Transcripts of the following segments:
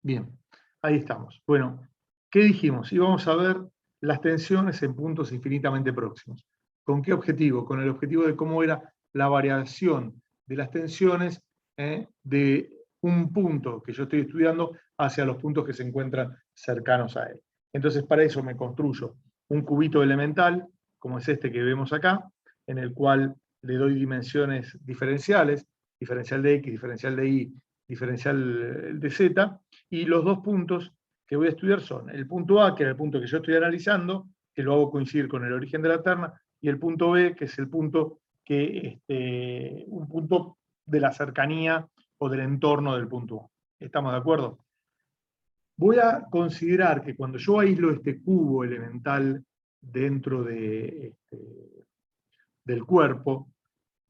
Bien, ahí estamos. Bueno, ¿qué dijimos? Íbamos a ver las tensiones en puntos infinitamente próximos. ¿Con qué objetivo? Con el objetivo de cómo era la variación de las tensiones de un punto que yo estoy estudiando hacia los puntos que se encuentran cercanos a él. Entonces, para eso me construyo un cubito elemental, como es este que vemos acá, en el cual le doy dimensiones diferenciales, diferencial de x, diferencial de y, diferencial de z, y los dos puntos que voy a estudiar son el punto A, que era el punto que yo estoy analizando, que lo hago coincidir con el origen de la terna, y el punto B, que es el punto un punto de la cercanía o del entorno del punto A. ¿Estamos de acuerdo? Voy a considerar que cuando yo aíslo este cubo elemental dentro del cuerpo,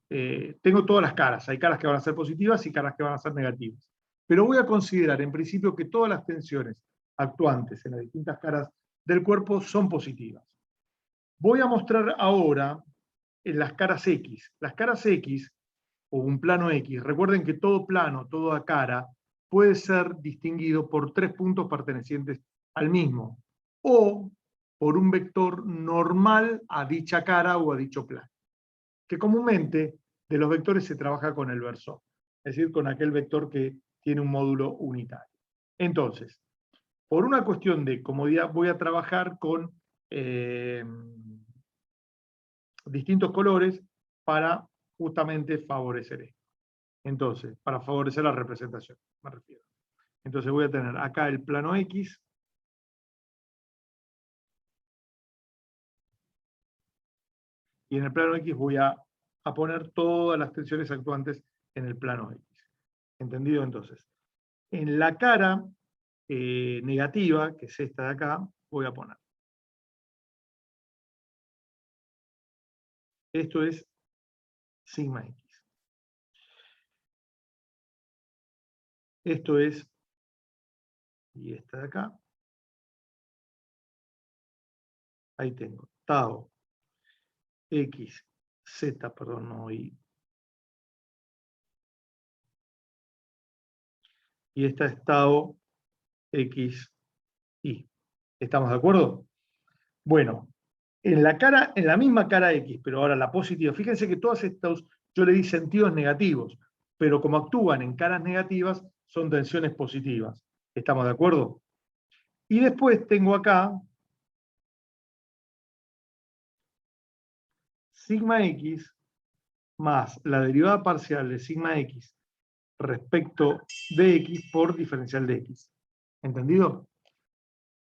tengo todas las caras. Hay caras que van a ser positivas y caras que van a ser negativas. Pero voy a considerar en principio que todas las tensiones actuantes en las distintas caras del cuerpo son positivas. Voy a mostrar ahora en las caras X. Las caras X, o un plano X, recuerden que todo plano, toda cara, puede ser distinguido por tres puntos pertenecientes al mismo, o por un vector normal a dicha cara o a dicho plano, que comúnmente de los vectores se trabaja con el versor, es decir, con aquel vector que tiene un módulo unitario. Entonces, por una cuestión de comodidad, voy a trabajar con distintos colores para justamente favorecer esto. Entonces, para favorecer la representación, me refiero. Entonces voy a tener acá el plano X, y en el plano X voy a poner todas las tensiones actuantes en el plano X. ¿Entendido? Entonces, en la cara negativa, que es esta de acá, voy a poner. Esto es sigma X. Esto es, y esta de acá, ahí tengo, tau X, Z, perdón, no Y. Y esta es tau X, Y. ¿Estamos de acuerdo? Bueno, en la misma cara X, pero ahora la positiva, fíjense que todas estas, yo le di sentidos negativos, pero como actúan en caras negativas, son tensiones positivas. ¿Estamos de acuerdo? Y después tengo acá sigma X más la derivada parcial de sigma X respecto de X por diferencial de X. ¿Entendido?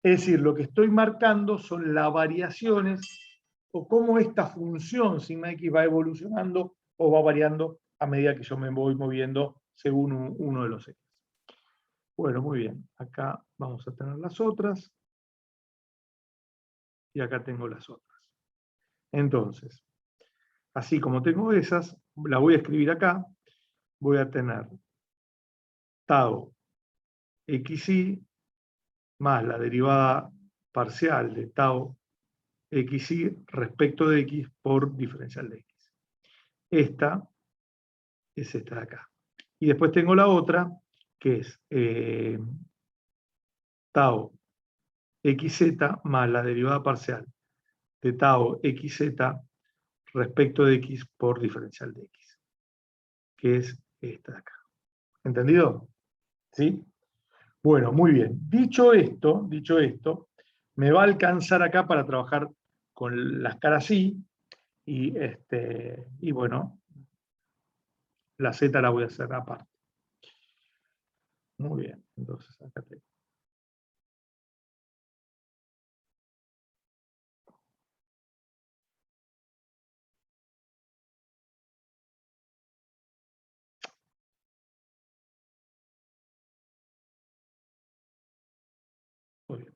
Es decir, lo que estoy marcando son las variaciones o cómo esta función sigma X va evolucionando o va variando a medida que yo me voy moviendo según uno de los ejes. Bueno, muy bien. Acá vamos a tener las otras. Y acá tengo las otras. Entonces, así como tengo esas, la voy a escribir acá. Voy a tener tau xy más la derivada parcial de tau xy respecto de x por diferencial de x. Esta es esta de acá. Y después tengo la otra, que es tau xz más la derivada parcial de tau xz respecto de x por diferencial de x, que es esta de acá. ¿Entendido? ¿Sí? Bueno, muy bien. Dicho esto, me va a alcanzar acá para trabajar con las caras Y, y bueno, la Z la voy a hacer aparte. Muy bien, entonces acá tengo. Muy bien.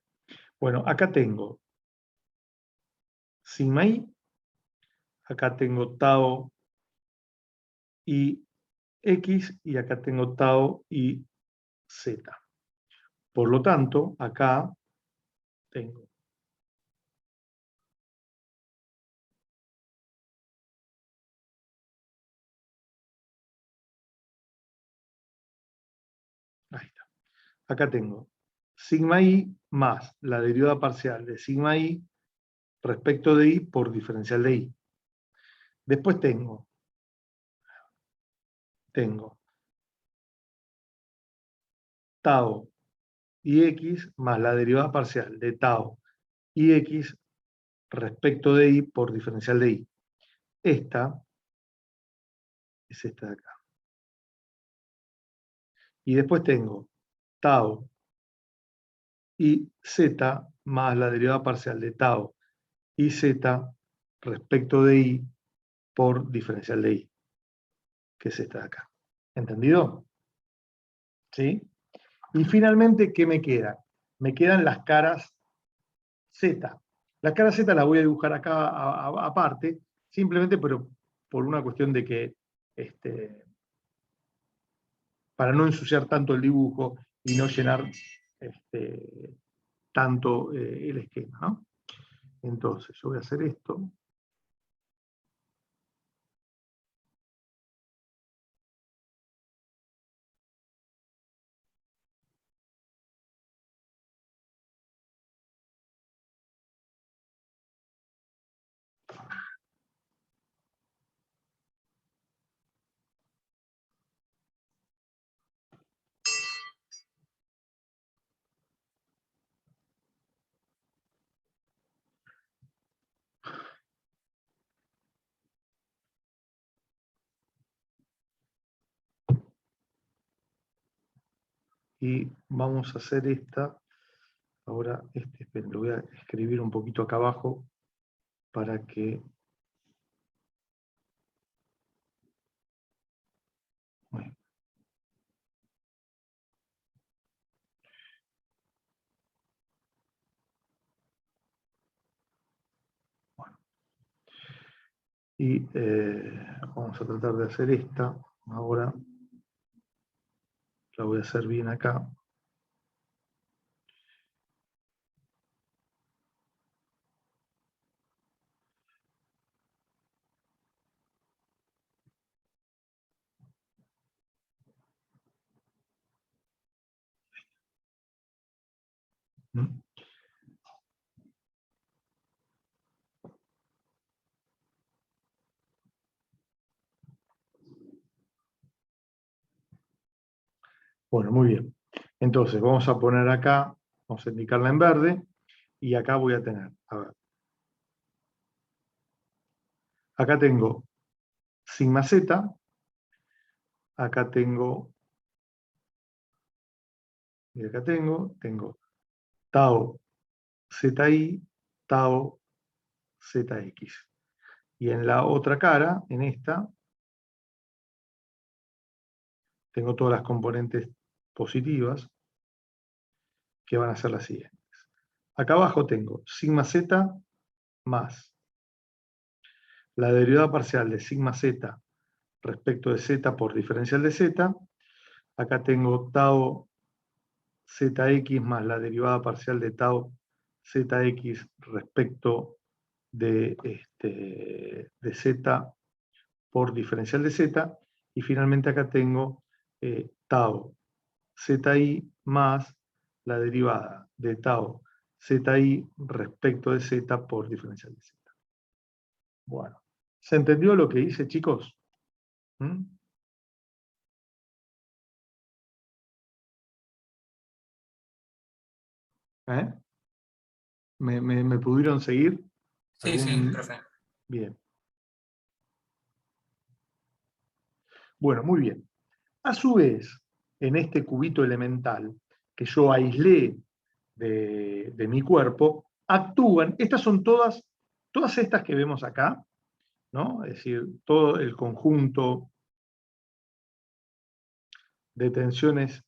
Bueno, acá tengo sigma I, acá tengo tau y X y acá tengo tau y Z. Por lo tanto, acá tengo ahí está. acá tengo sigma i más la derivada parcial de sigma i respecto de i por diferencial de i. Después tengo tau y x más la derivada parcial de tau y x respecto de i por diferencial de i. Esta es esta de acá. Y después tengo tau y z más la derivada parcial de tau y z respecto de i por diferencial de i, que es esta de acá. ¿Entendido? ¿Sí? Y finalmente, ¿qué me queda? Me quedan las caras z. La cara z la voy a dibujar acá aparte, simplemente pero por una cuestión de que, para no ensuciar tanto el dibujo y no llenar tanto el esquema, ¿no? Entonces, yo voy a hacer esto. Y vamos a hacer esta. Ahora, esperen, lo voy a escribir un poquito acá abajo para que... Bueno. Y vamos a tratar de hacer esta. Ahora la voy a hacer bien acá. ¿Mm? Bueno, muy bien. Entonces, vamos a poner acá, vamos a indicarla en verde, y acá voy a tener, a ver, acá tengo sigma z, acá tengo, y acá tengo tau zi, tau zx. Y en la otra cara, en esta, tengo todas las componentes positivas, que van a ser las siguientes. Acá abajo tengo sigma z más la derivada parcial de sigma z respecto de z por diferencial de z. Acá tengo tau zx más la derivada parcial de tau zx respecto de z por diferencial de z. Y finalmente acá tengo tau zi más la derivada de tau zi respecto de z por diferencial de z. Bueno, ¿se entendió lo que hice, chicos? ¿Mm? ¿Eh? ¿Me pudieron seguir? Sí, sí, profe. Bien. Bueno, muy bien. A su vez, en este cubito elemental que yo aislé de mi cuerpo, actúan, estas son todas estas que vemos acá, ¿no? Es decir, todo el conjunto de tensiones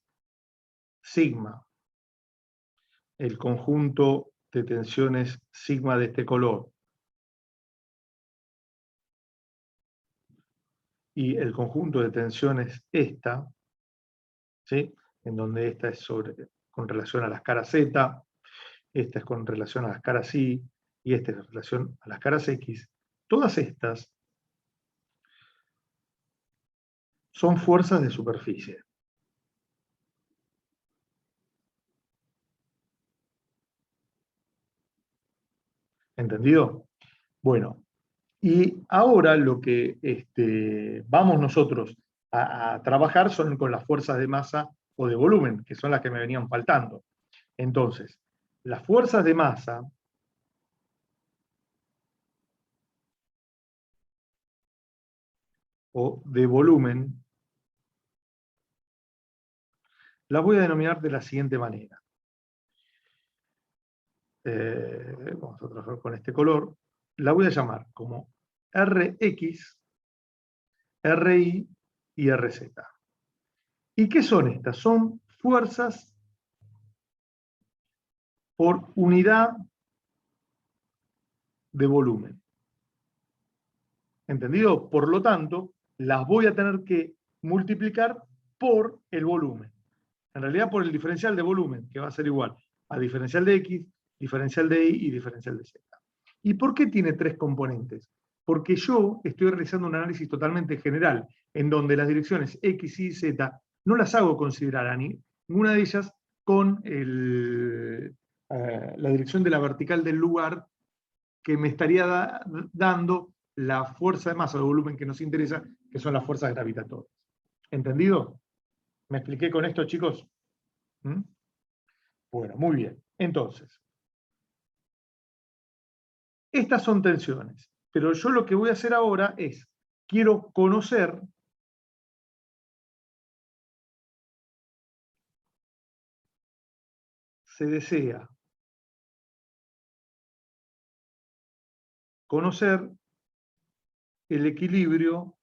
sigma, el conjunto de tensiones sigma de este color, y el conjunto de tensiones esta, ¿sí? En donde esta es con relación a las caras Z, esta es con relación a las caras Y, y esta es con relación a las caras X. Todas estas son fuerzas de superficie. ¿Entendido? Bueno, y ahora lo que vamos nosotros a trabajar son con las fuerzas de masa o de volumen, que son las que me venían faltando. Entonces, las fuerzas de masa o de volumen las voy a denominar de la siguiente manera. Vamos a trabajar con este color. La voy a llamar como Rx, Ri y Rz. ¿Y qué son estas? Son fuerzas por unidad de volumen. ¿Entendido? Por lo tanto, las voy a tener que multiplicar por el volumen. En realidad por el diferencial de volumen, que va a ser igual a diferencial de X, diferencial de Y y diferencial de Z. ¿Y por qué tiene tres componentes? Porque yo estoy realizando un análisis totalmente general, en donde las direcciones X, Y, Z no las hago considerar a ninguna de ellas con la dirección de la vertical del lugar que me estaría dando la fuerza de masa o de volumen que nos interesa, que son las fuerzas gravitatorias. ¿Entendido? ¿Me expliqué con esto, chicos? ¿Mm? Bueno, muy bien. Entonces, estas son tensiones, pero yo lo que voy a hacer ahora es, quiero conocer se desea conocer el equilibrio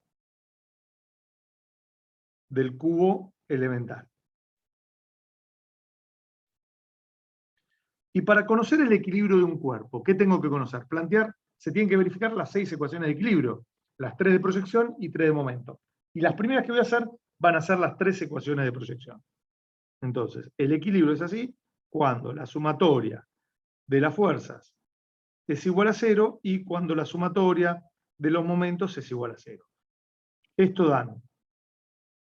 del cubo elemental. Y para conocer el equilibrio de un cuerpo, ¿qué tengo que conocer? Se tienen que verificar las 6 ecuaciones de equilibrio, las 3 de proyección y 3 de momento. Y las primeras que voy a hacer van a ser las 3 ecuaciones de proyección. Entonces, el equilibrio es así cuando la sumatoria de las fuerzas es igual a 0 y cuando la sumatoria de los momentos es igual a 0. Esto dan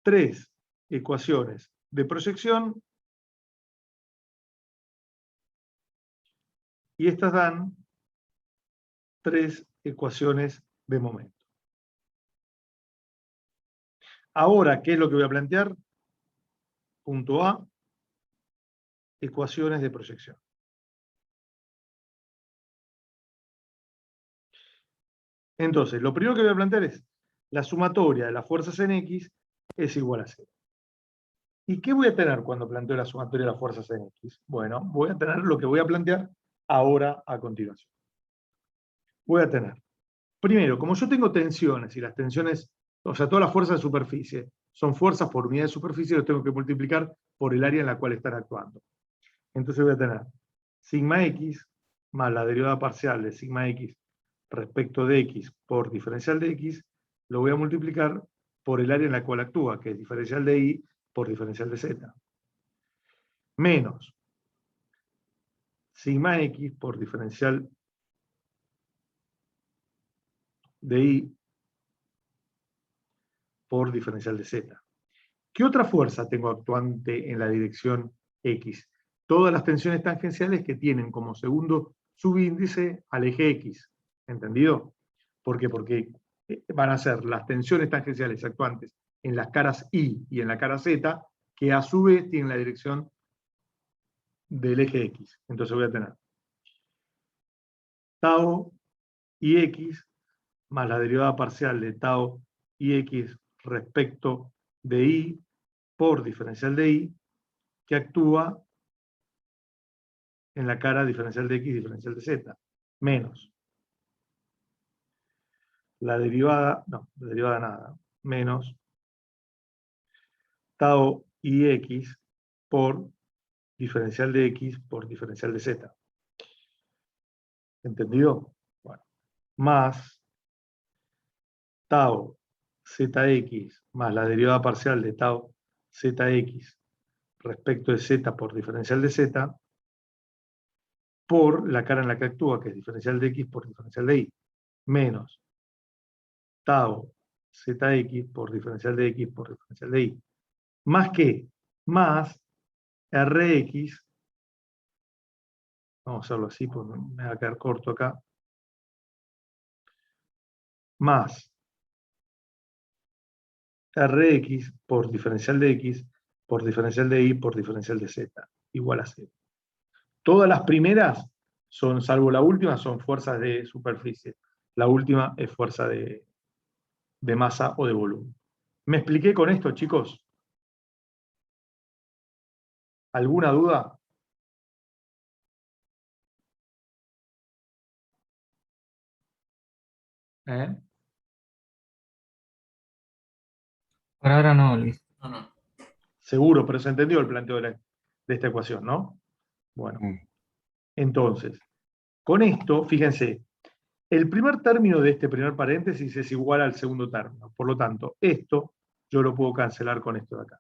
3 ecuaciones de proyección y estas dan 3 ecuaciones de momento. Ahora, ¿qué es lo que voy a plantear? Punto A, ecuaciones de proyección. Entonces, lo primero que voy a plantear es la sumatoria de las fuerzas en X es igual a 0. ¿Y qué voy a tener cuando planteo la sumatoria de las fuerzas en X? Bueno, voy a tener lo que voy a plantear ahora a continuación. Voy a tener, primero, como yo tengo tensiones y las tensiones, o sea, todas las fuerzas de superficie son fuerzas por unidad de superficie, los tengo que multiplicar por el área en la cual están actuando. Entonces voy a tener sigma X más la derivada parcial de sigma X respecto de X por diferencial de X, lo voy a multiplicar por el área en la cual actúa, que es diferencial de Y por diferencial de Z. Menos sigma X por diferencial de Y por diferencial de Z. ¿Qué otra fuerza tengo actuante en la dirección X? Todas las tensiones tangenciales que tienen como segundo subíndice al eje X. ¿Entendido? ¿Por qué? Porque van a ser las tensiones tangenciales actuantes en las caras Y y en la cara Z, que a su vez tienen la dirección del eje X. Entonces voy a tener tau y X más la derivada parcial de tau y X respecto de Y por diferencial de Y, que actúa en la cara diferencial de X y diferencial de Z, menos la derivada nada, menos tau y X por diferencial de X por diferencial de Z. ¿Entendido? Bueno, más tau ZX más la derivada parcial de tau ZX respecto de Z por diferencial de Z por la cara en la que actúa, que es diferencial de X por diferencial de Y, menos tau ZX por diferencial de X por diferencial de Y. Más que, más Rx, vamos a hacerlo así porque me va a quedar corto acá, más Rx por diferencial de X por diferencial de Y por diferencial de Z igual a 0. Todas las primeras son, salvo la última, son fuerzas de superficie. La última es fuerza de masa o de volumen. ¿Me expliqué con esto, chicos? ¿Alguna duda? ¿Eh? Por ahora no, Luis. No. Seguro, pero se entendió el planteo de esta ecuación, ¿no? Bueno, entonces, con esto, fíjense, el primer término de este primer paréntesis es igual al segundo término. Por lo tanto, esto yo lo puedo cancelar con esto de acá.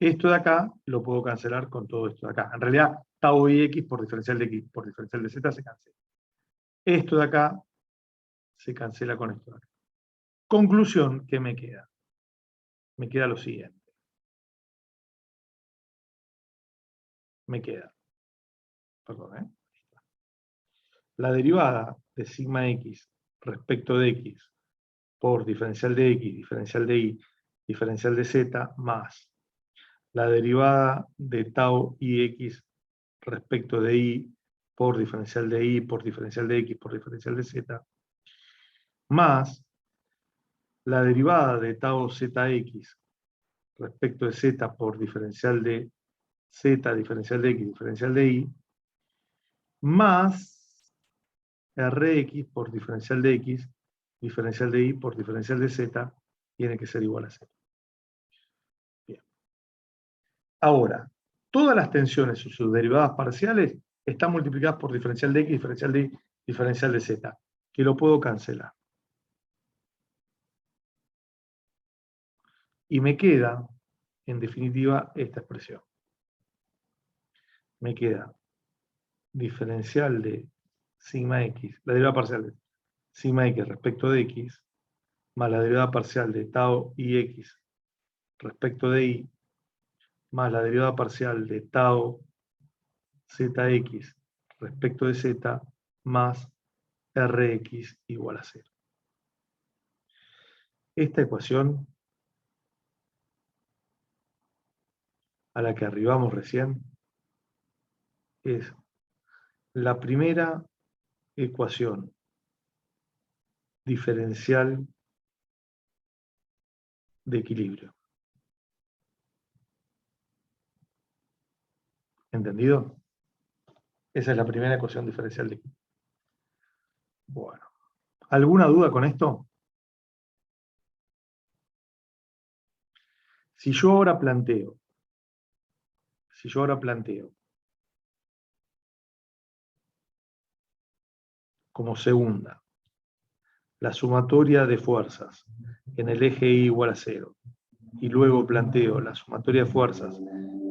Esto de acá lo puedo cancelar con todo esto de acá. En realidad, tau y x por diferencial de x por diferencial de z se cancela. Esto de acá se cancela con esto de acá. Conclusión, ¿qué me queda? Me queda lo siguiente. Me queda, perdón, la derivada de sigma x respecto de x por diferencial de x, diferencial de y, diferencial de z, más la derivada de tau y x respecto de y por diferencial de y, por diferencial de x, por diferencial de z, más la derivada de tau zx respecto de z por diferencial de z, diferencial de x, diferencial de y, más Rx por diferencial de x, diferencial de y por diferencial de z, tiene que ser igual a 0. Bien. Ahora, todas las tensiones o sus derivadas parciales están multiplicadas por diferencial de x, diferencial de y, diferencial de z, que lo puedo cancelar. Y me queda, en definitiva, esta expresión. Me queda diferencial de sigma x, la derivada parcial de sigma x respecto de x, más la derivada parcial de tau y x respecto de y, más la derivada parcial de tau zx respecto de z, más Rx igual a 0. Esta ecuación a la que arribamos recién es la primera ecuación diferencial de equilibrio. ¿Entendido? Esa es la primera ecuación diferencial de equilibrio. Bueno, ¿alguna duda con esto? Si yo ahora planteo como segunda la sumatoria de fuerzas en el eje Y igual a 0, y luego planteo la sumatoria de fuerzas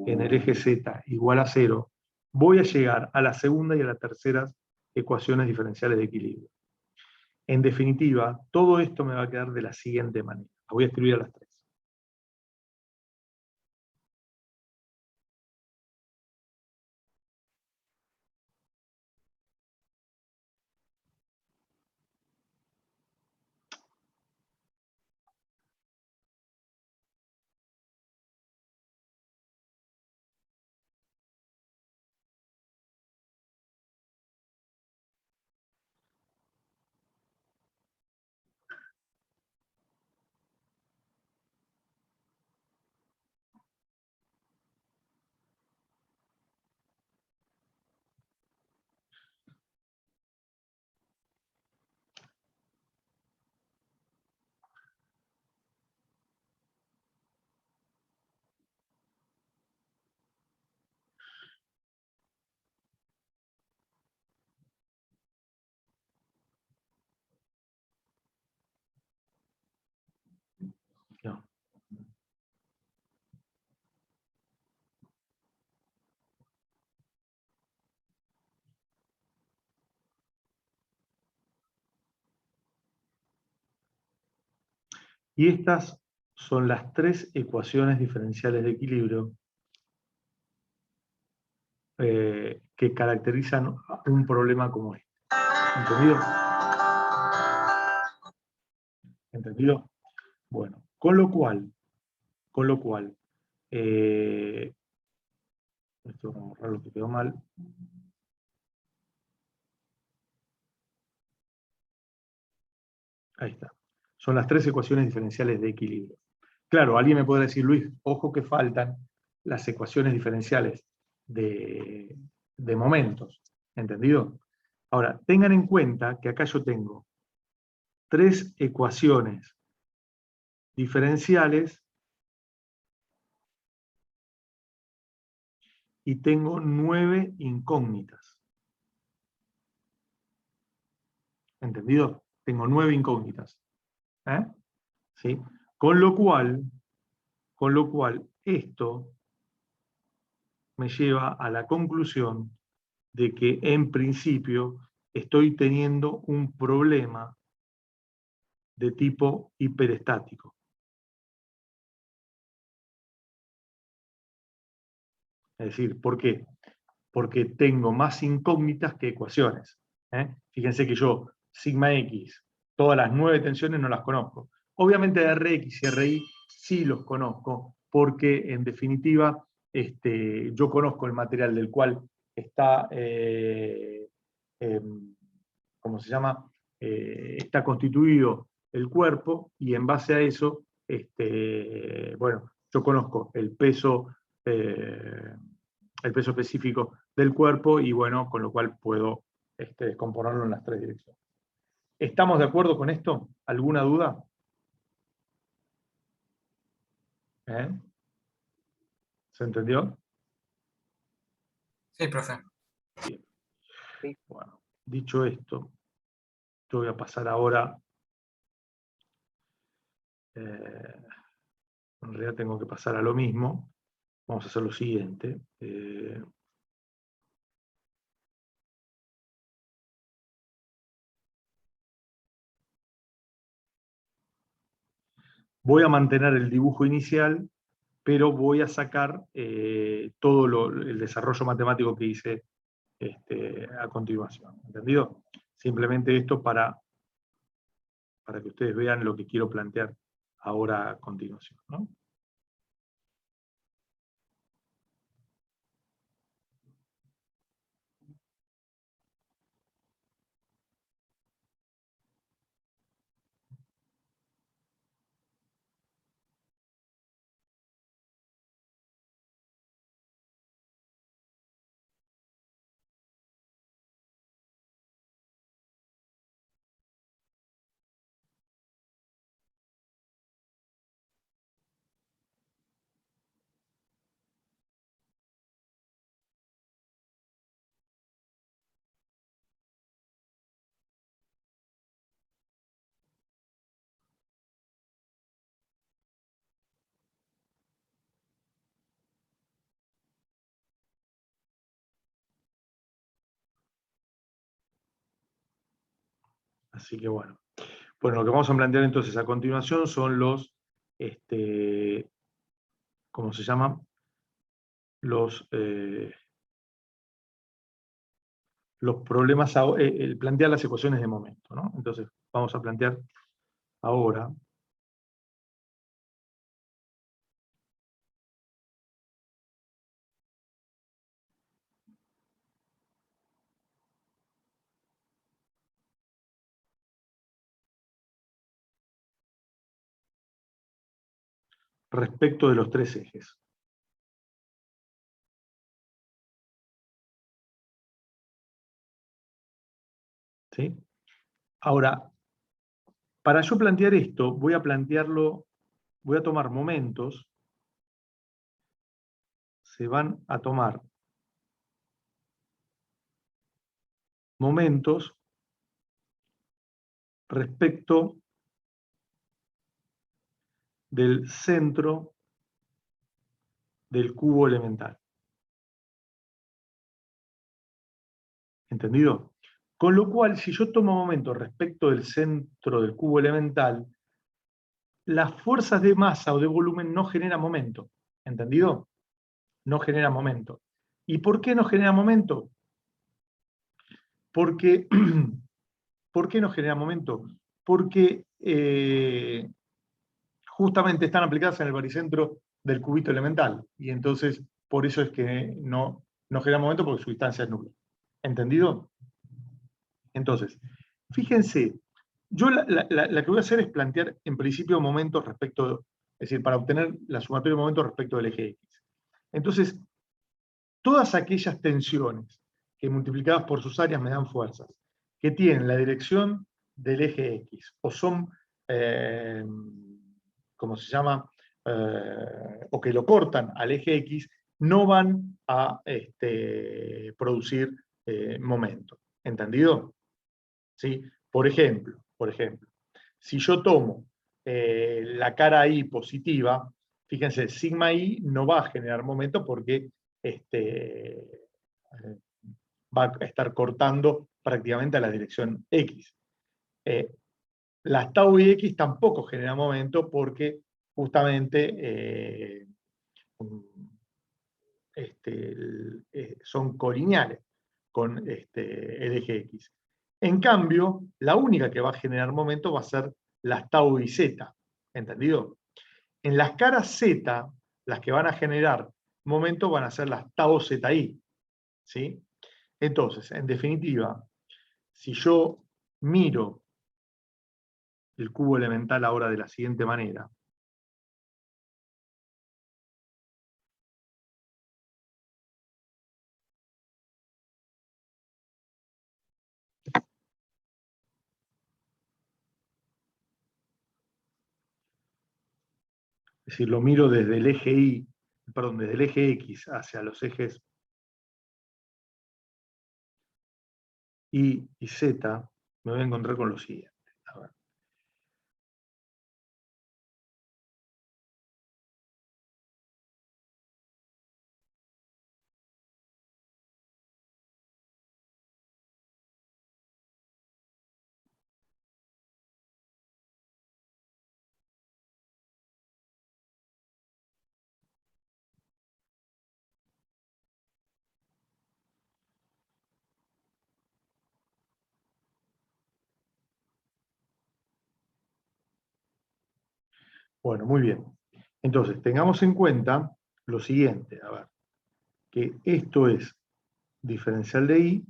en el eje Z igual a 0, voy a llegar a la segunda y a la tercera ecuaciones diferenciales de equilibrio. En definitiva, todo esto me va a quedar de la siguiente manera. Las voy a escribir a las tres. No. Y estas son las tres ecuaciones diferenciales de equilibrio que caracterizan un problema como este. ¿Entendido? ¿Entendido? Bueno, con lo cual, esto vamos a borrar lo que quedó mal. Ahí está. Son las tres ecuaciones diferenciales de equilibrio. Claro, alguien me podrá decir, Luis, ojo que faltan las ecuaciones diferenciales de momentos. ¿Entendido? Ahora, tengan en cuenta que acá yo tengo tres ecuaciones diferenciales y tengo 9 incógnitas. ¿Entendido? Tengo 9 incógnitas. ¿Sí? Con lo cual, esto me lleva a la conclusión de que en principio estoy teniendo un problema de tipo hiperestático. Es decir, ¿por qué? Porque tengo más incógnitas que ecuaciones. Fíjense que yo, sigma x, todas las 9 tensiones no las conozco. Obviamente Rx y Ri sí los conozco, porque en definitiva yo conozco el material del cual está, ¿cómo se llama? Está constituido el cuerpo, y en base a eso, bueno, yo conozco el peso específico del cuerpo, y bueno, con lo cual puedo descomponerlo en las tres direcciones. ¿Estamos de acuerdo con esto? ¿Alguna duda? ¿Se entendió? Sí, profe. Bien. Bueno, dicho esto, yo voy a pasar ahora, en realidad tengo que pasar a lo mismo. Vamos a hacer lo siguiente. Voy a mantener el dibujo inicial, pero voy a sacar todo el desarrollo matemático que hice a continuación. ¿Entendido? Simplemente esto para que ustedes vean lo que quiero plantear ahora a continuación, ¿no? Así que bueno. Bueno, lo que vamos a plantear entonces a continuación son los, ¿cómo se llaman? Los problemas, el plantear las ecuaciones de momento, ¿no? Entonces, vamos a plantear ahora respecto de los tres ejes. ¿Sí? Ahora, para yo plantear esto, voy a tomar momentos, se van a tomar momentos respecto del centro del cubo elemental. ¿Entendido? Con lo cual, si yo tomo momentos respecto del centro del cubo elemental, las fuerzas de masa o de volumen no generan momento. ¿Entendido? No genera momento. ¿Y por qué no genera momento? Porque, ¿por qué no genera momento? porque justamente están aplicadas en el baricentro del cubito elemental, y entonces por eso es que no genera momento, porque su distancia es nula. ¿Entendido? Entonces, fíjense, yo la que voy a hacer es plantear en principio momentos respecto, es decir, para obtener la sumatoria de momentos respecto del eje X. Entonces, todas aquellas tensiones que multiplicadas por sus áreas me dan fuerzas, que tienen la dirección del eje X, o son, ¿cómo se llama? O que lo cortan al eje X, no van a producir momento. ¿Entendido? ¿Sí? Por ejemplo, si yo tomo la cara I positiva, fíjense, sigma I no va a generar momento porque va a estar cortando prácticamente a la dirección X. Las tau y X tampoco generan momento porque justamente son colineales con el eje X. En cambio, la única que va a generar momento va a ser las tau y z. ¿Entendido? En las caras Z, las que van a generar momento van a ser las tau ZI. ¿Sí? Entonces, en definitiva, si yo miro el cubo elemental ahora de la siguiente manera, es decir, lo miro desde el eje Y, perdón, desde el eje X hacia los ejes Y y Z, me voy a encontrar con lo siguiente. A ver. Bueno, muy bien. Entonces, tengamos en cuenta lo siguiente, a ver, que esto es diferencial de Y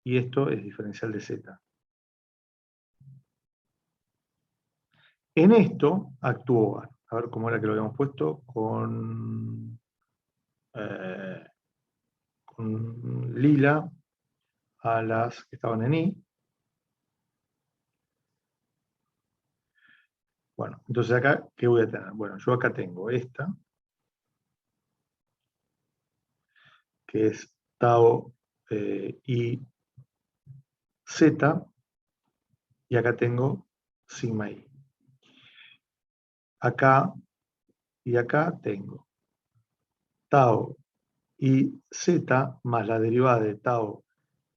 y esto es diferencial de Z. En esto actúa, a ver cómo era que lo habíamos puesto, con lila a las que estaban en Y. Bueno, entonces acá, ¿qué voy a tener? Bueno, yo acá tengo esta, que es tau y Z, y acá tengo sigma I. Acá y acá tengo tau y z más la derivada de tau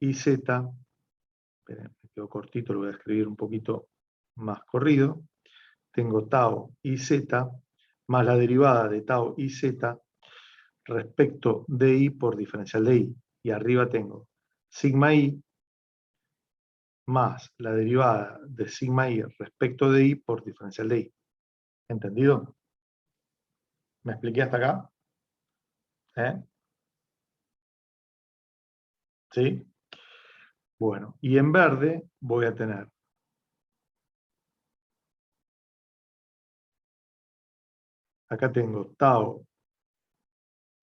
y z, esperen, me quedo cortito, lo voy a escribir un poquito más corrido, tengo tau y z más la derivada de tau y z respecto de I por diferencial de I, y arriba tengo sigma I más la derivada de sigma I respecto de I por diferencial de I. ¿Entendido? ¿Me expliqué hasta acá? ¿Sí? Bueno, y en verde voy a tener acá tengo tau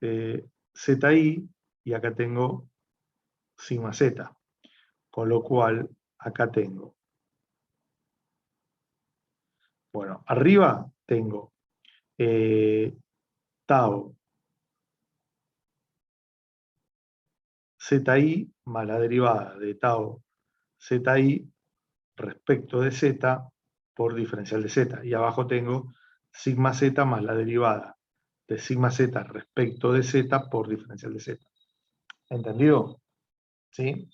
ZI y acá tengo sigma Z, con lo cual acá tengo, bueno, arriba tengo tau ZI más la derivada de tau ZI respecto de Z por diferencial de Z, y abajo tengo sigma Z más la derivada de sigma Z respecto de Z por diferencial de Z. ¿Entendido? ¿Sí?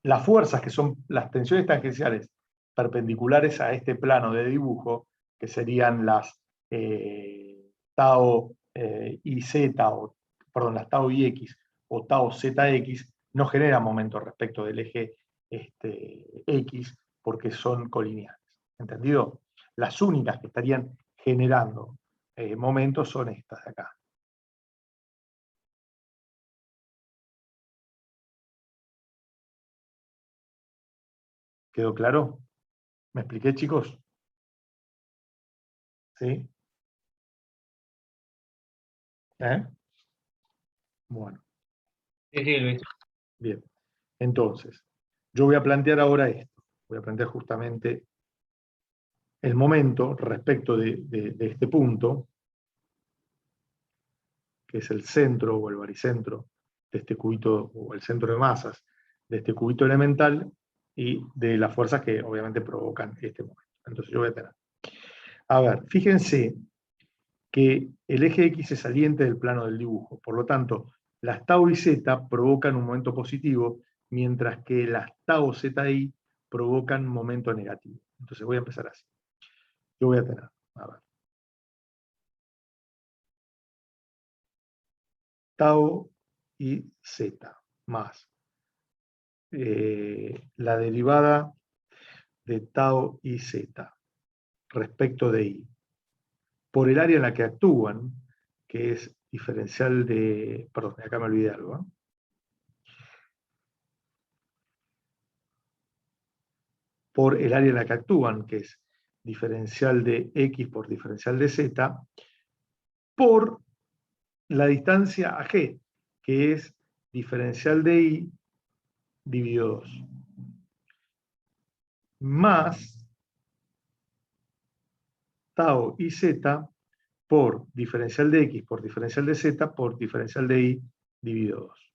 Las fuerzas, que son las tensiones tangenciales perpendiculares a este plano de dibujo, que serían las tau y z, o perdón, las tau y x o tau zx, no generan momento respecto del eje X porque son colineales. ¿Entendido? Las únicas que estarían generando momentos son estas de acá. ¿Quedó claro? ¿Me expliqué, chicos? ¿Sí? Bueno. Sí, sí, Luis. Bien. Entonces, yo voy a plantear ahora esto. Voy a plantear justamente el momento respecto de este punto, que es el centro o el baricentro de este cubito, o el centro de masas de este cubito elemental, y de las fuerzas que obviamente provocan este momento. Entonces yo voy a tener. A ver, fíjense que el eje X es saliente del plano del dibujo, por lo tanto, las tau y z provocan un momento positivo, mientras que las tau ZI provocan un momento negativo. Entonces voy a empezar así. Yo voy a tener, a ver, tau y z más la derivada de tau y z respecto de i por el área en la que actúan, que es diferencial de, perdón, acá me olvidé algo, ¿eh? Por el área en la que actúan, que es diferencial de x por diferencial de z, por la distancia a g, que es diferencial de i dividido 2, más tau y z por diferencial de x por diferencial de z por diferencial de i dividido 2.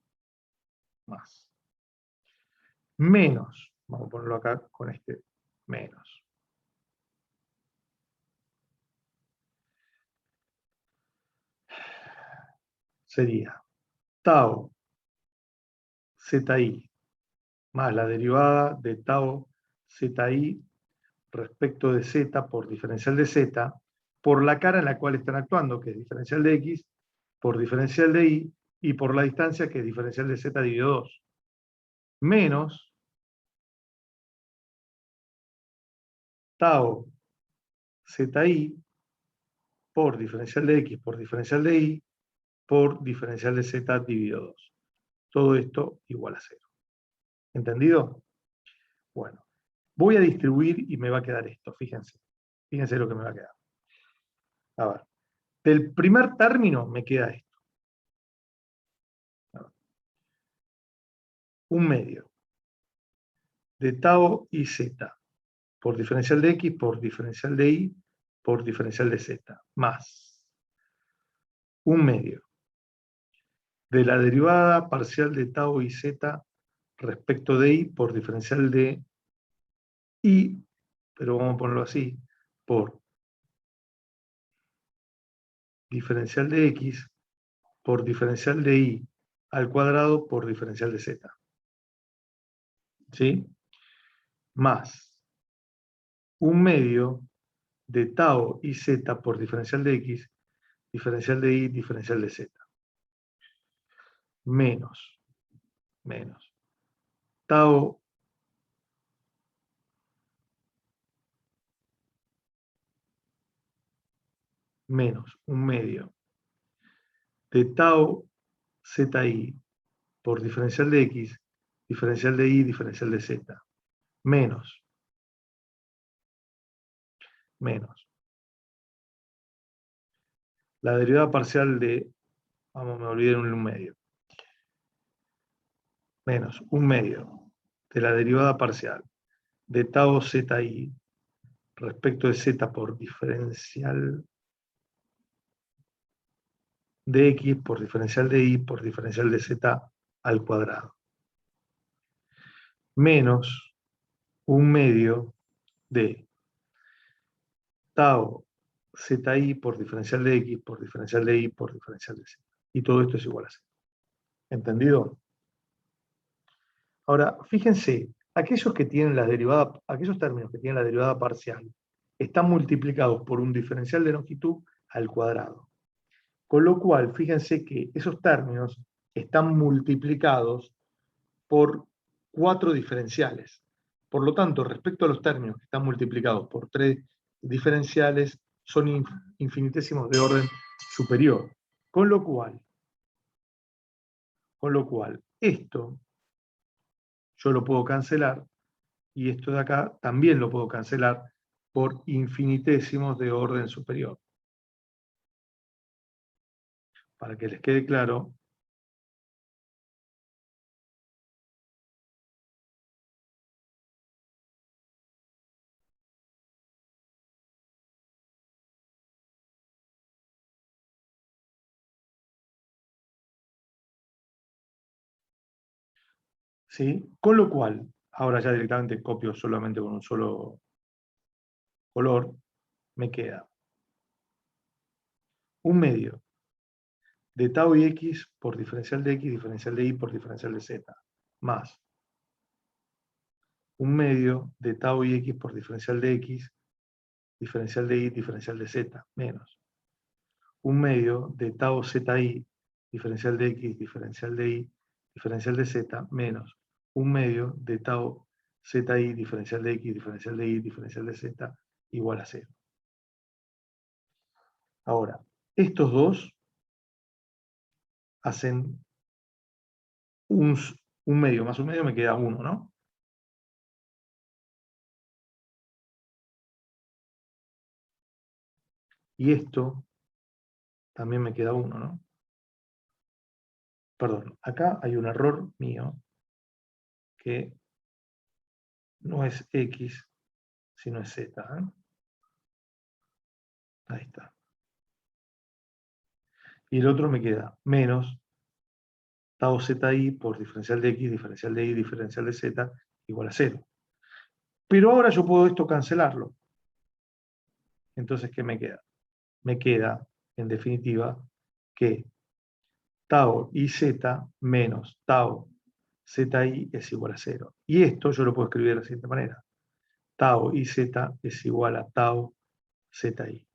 Más. Menos, vamos a ponerlo acá con este menos. Sería tau ZI más la derivada de tau ZI respecto de z por diferencial de z por la cara en la cual están actuando, que es diferencial de x, por diferencial de y, y por la distancia, que es diferencial de z dividido 2, menos tau ZI por diferencial de x por diferencial de y por diferencial de z dividido 2. Todo esto igual a 0. ¿Entendido? Bueno, voy a distribuir y me va a quedar esto, fíjense. Fíjense lo que me va a quedar. A ver, del primer término me queda esto. Un medio de tau y z por diferencial de x por diferencial de y por diferencial de z, más un medio de la derivada parcial de tau y z respecto de y por diferencial de y, pero vamos a ponerlo así, por diferencial de x por diferencial de y al cuadrado por diferencial de z. ¿Sí? Más un medio de tau y z por diferencial de x, diferencial de y, diferencial de z. Menos tau menos un medio de tau ZI por diferencial de x, diferencial de y, diferencial de z. Menos la derivada parcial de, vamos, me olvidé un medio, menos un medio de la derivada parcial de tau ZI respecto de z por diferencial de x por diferencial de y por diferencial de z al cuadrado. Menos un medio de tau ZI por diferencial de x por diferencial de y por diferencial de z. Y todo esto es igual a 0. ¿Entendido? Ahora, fíjense, aquellos que tienen la derivada, aquellos términos que tienen la derivada parcial están multiplicados por un diferencial de longitud al cuadrado. Con lo cual, fíjense que esos términos están multiplicados por 4 diferenciales. Por lo tanto, respecto a los términos que están multiplicados por 3 diferenciales, son infinitésimos de orden superior. Con lo cual, esto yo lo puedo cancelar, y esto de acá también lo puedo cancelar por infinitésimos de orden superior. Para que les quede claro, ¿sí? Con lo cual, ahora ya directamente copio solamente con un solo color, me queda un medio de tau y x por diferencial de x, diferencial de y por diferencial de z, más un medio de tau y x por diferencial de x, diferencial de y, diferencial de z, menos un medio de tau zi, diferencial de x, diferencial de y, diferencial de z, menos un medio de tau zi, diferencial de x, diferencial de y, diferencial de z, igual a 0. Ahora, estos dos hacen un medio más un medio, me queda 1, ¿no? Y esto también me queda 1, ¿no? Perdón, acá hay un error mío que no es x, sino es z. ¿Eh? Ahí está. Y el otro me queda menos tau zi por diferencial de x, diferencial de y, diferencial de z, igual a 0. Pero ahora yo puedo esto cancelarlo. Entonces, ¿qué me queda? Me queda, en definitiva, que tau y z menos tau zi es igual a 0. Y esto yo lo puedo escribir de la siguiente manera. Tau y z es igual a tau zi.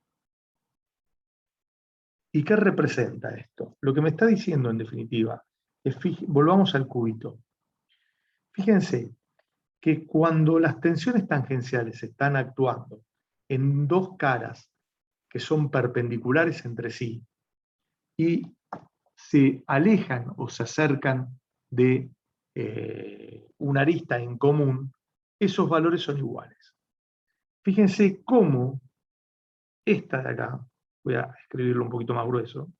¿Y qué representa esto? Lo que me está diciendo, en definitiva, es, volvamos al cúbito. Fíjense que cuando las tensiones tangenciales están actuando en dos caras que son perpendiculares entre sí y se alejan o se acercan de una arista en común, esos valores son iguales. Fíjense cómo esta de acá, voy a escribirlo un poquito más grueso,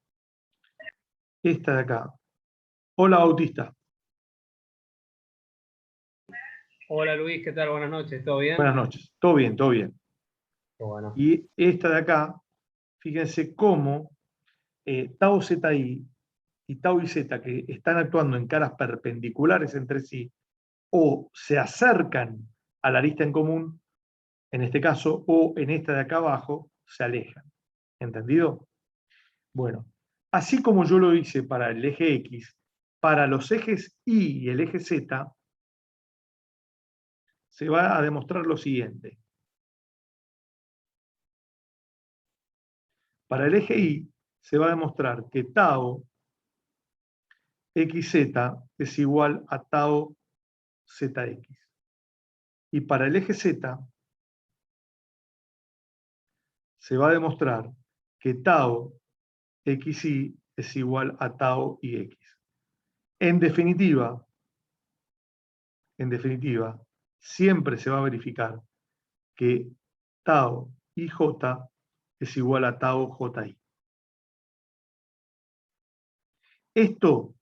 esta de acá. Hola, Bautista. Hola Luis, ¿qué tal? Buenas noches, ¿todo bien? Buenas noches. Todo bien, todo bien. Qué bueno. Y esta de acá, fíjense cómo tau zi y tau y z, que están actuando en caras perpendiculares entre sí, o se acercan a la arista en común, en este caso, o en esta de acá abajo, se alejan. ¿Entendido? Bueno, así como yo lo hice para el eje X, para los ejes Y y el eje Z, se va a demostrar lo siguiente. Para el eje Y se va a demostrar que tau xz es igual a tau zx. Y para el eje Z se va a demostrar que tau xy es igual a tau y x. En definitiva, siempre se va a verificar que tau ij es igual a tau ji. Esto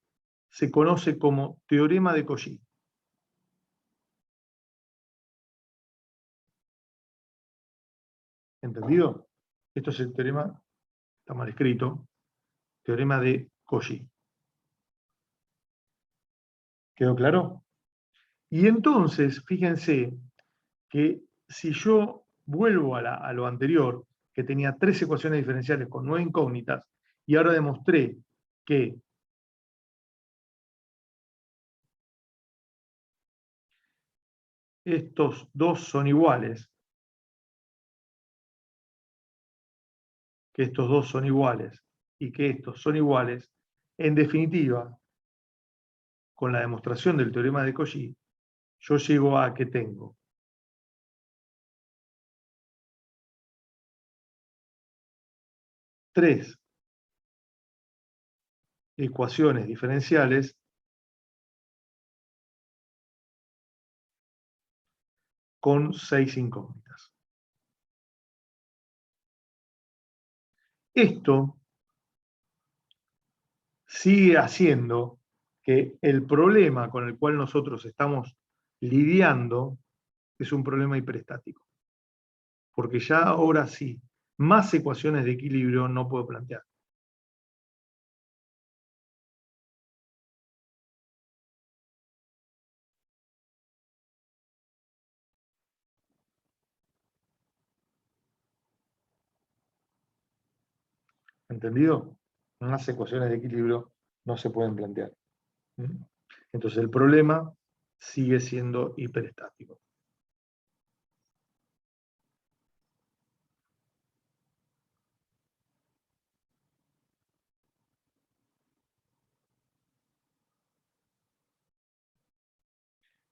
se conoce como teorema de Cauchy. ¿Entendido? Esto es el teorema, está mal escrito, teorema de Cauchy. ¿Quedó claro? Y entonces, fíjense que si yo vuelvo a lo anterior, que tenía 3 ecuaciones diferenciales con 9 incógnitas, y ahora demostré que estos dos son iguales, que estos dos son iguales, y que estos son iguales, en definitiva, con la demostración del teorema de Cauchy, yo llego a que tengo tres ecuaciones diferenciales con 6 incógnitas. Esto sigue haciendo que el problema con el cual nosotros estamos lidiando es un problema hiperestático. Porque ya ahora sí, más ecuaciones de equilibrio no puedo plantear. ¿Entendido? Más ecuaciones de equilibrio no se pueden plantear. Entonces el problema sigue siendo hiperestático.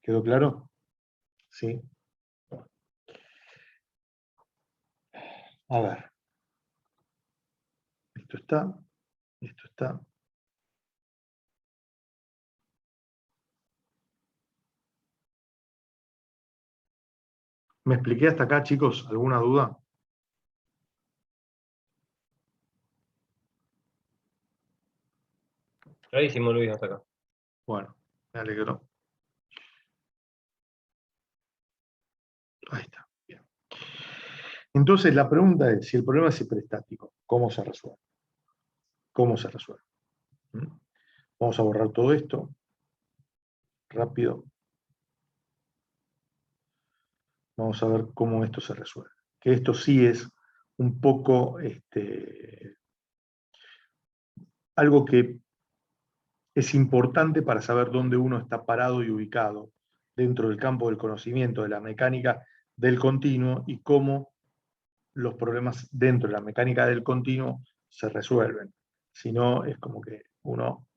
¿Quedó claro? Sí. A ver. Esto está. Esto está. ¿Me expliqué hasta acá, chicos? ¿Alguna duda? Clarísimo, Luis, hasta acá. Bueno, me alegro. Ahí está. Bien. Entonces la pregunta es, si el problema es hiperestático, ¿cómo se resuelve? ¿Cómo se resuelve? Vamos a borrar todo esto. Rápido. Vamos a ver cómo esto se resuelve. Que esto sí es un poco algo que es importante para saber dónde uno está parado y ubicado dentro del campo del conocimiento de la mecánica del continuo y cómo los problemas dentro de la mecánica del continuo se resuelven. Si no, es como que uno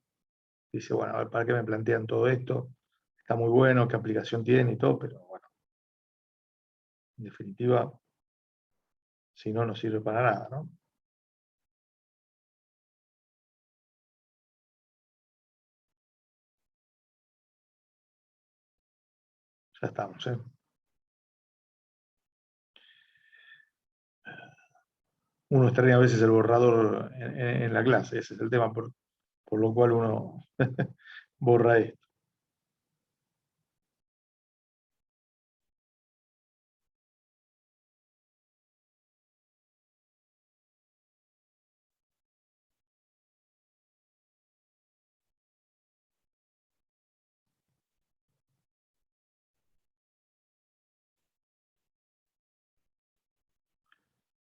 dice, bueno, a ver, ¿para qué me plantean todo esto? Está muy bueno, qué aplicación tiene y todo, pero bueno, en definitiva, si no, no sirve para nada, ¿no? Ya estamos, ¿eh? Uno extraña a veces el borrador en la clase, ese es el tema por lo cual uno borra esto.